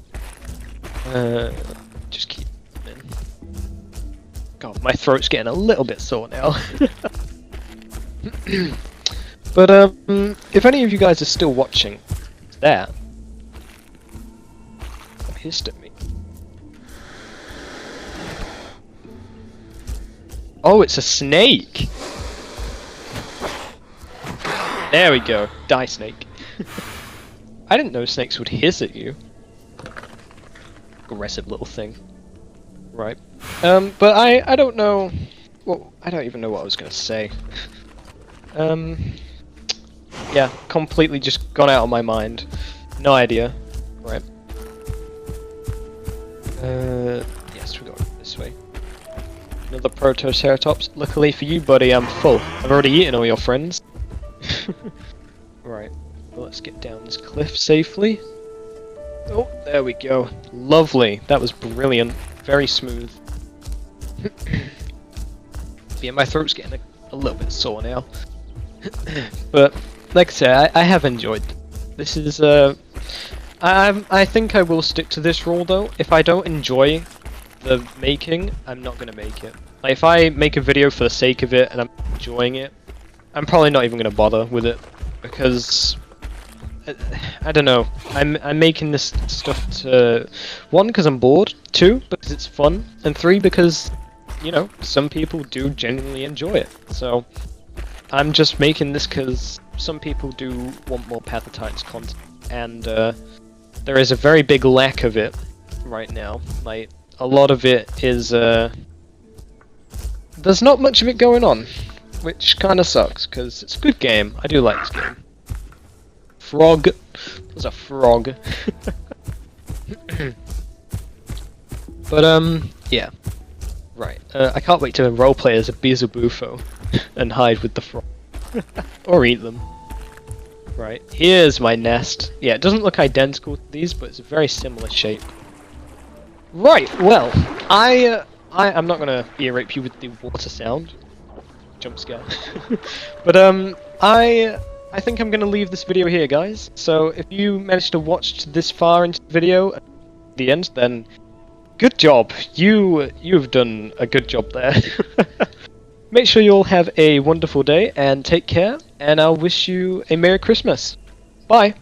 Speaker 1: Just keep it in. God, my throat's getting a little bit sore now. But if any of you guys are still watching that, pissed at me. Oh, it's a snake! There we go. Die, snake. I didn't know snakes would hiss at you. Aggressive little thing. Right. But I don't know... Well, I don't even know what I was gonna say. Yeah, completely just gone out of my mind. No idea. Right. Yes, we're going this way. Another Protoceratops. Luckily for you, buddy, I'm full. I've already eaten all your friends. Right. Well, let's get down this cliff safely. Oh, there we go. Lovely. That was brilliant. Very smooth. Yeah, my throat's getting a little bit sore now. But, like I say, I have enjoyed. This is, I think I will stick to this rule, though. If I don't enjoy the making, I'm not gonna make it. Like, if I make a video for the sake of it and I'm enjoying it, I'm probably not even gonna bother with it, because I don't know. I'm making this stuff to 1, because I'm bored, 2, because it's fun, and 3, because, you know, some people do genuinely enjoy it. So I'm just making this because some people do want more Path of Titans content, and there is a very big lack of it right now. Like, a lot of it is there's not much of it going on, which kind of sucks, because it's a good game. I do like this game. Frog. There's a frog. But, yeah. Right. I can't wait to roleplay as a Bizabufo and hide with the frog. Or eat them. Right. Here's my nest. Yeah, it doesn't look identical to these, but it's a very similar shape. Right, well, I'm not gonna ear rape you with the water sound. Jump scare. But, I think I'm gonna leave this video here, guys. So, if you managed to watch this far into the video, at the end, then good job. You've done a good job there. Make sure you all have a wonderful day, and take care, and I'll wish you a Merry Christmas. Bye!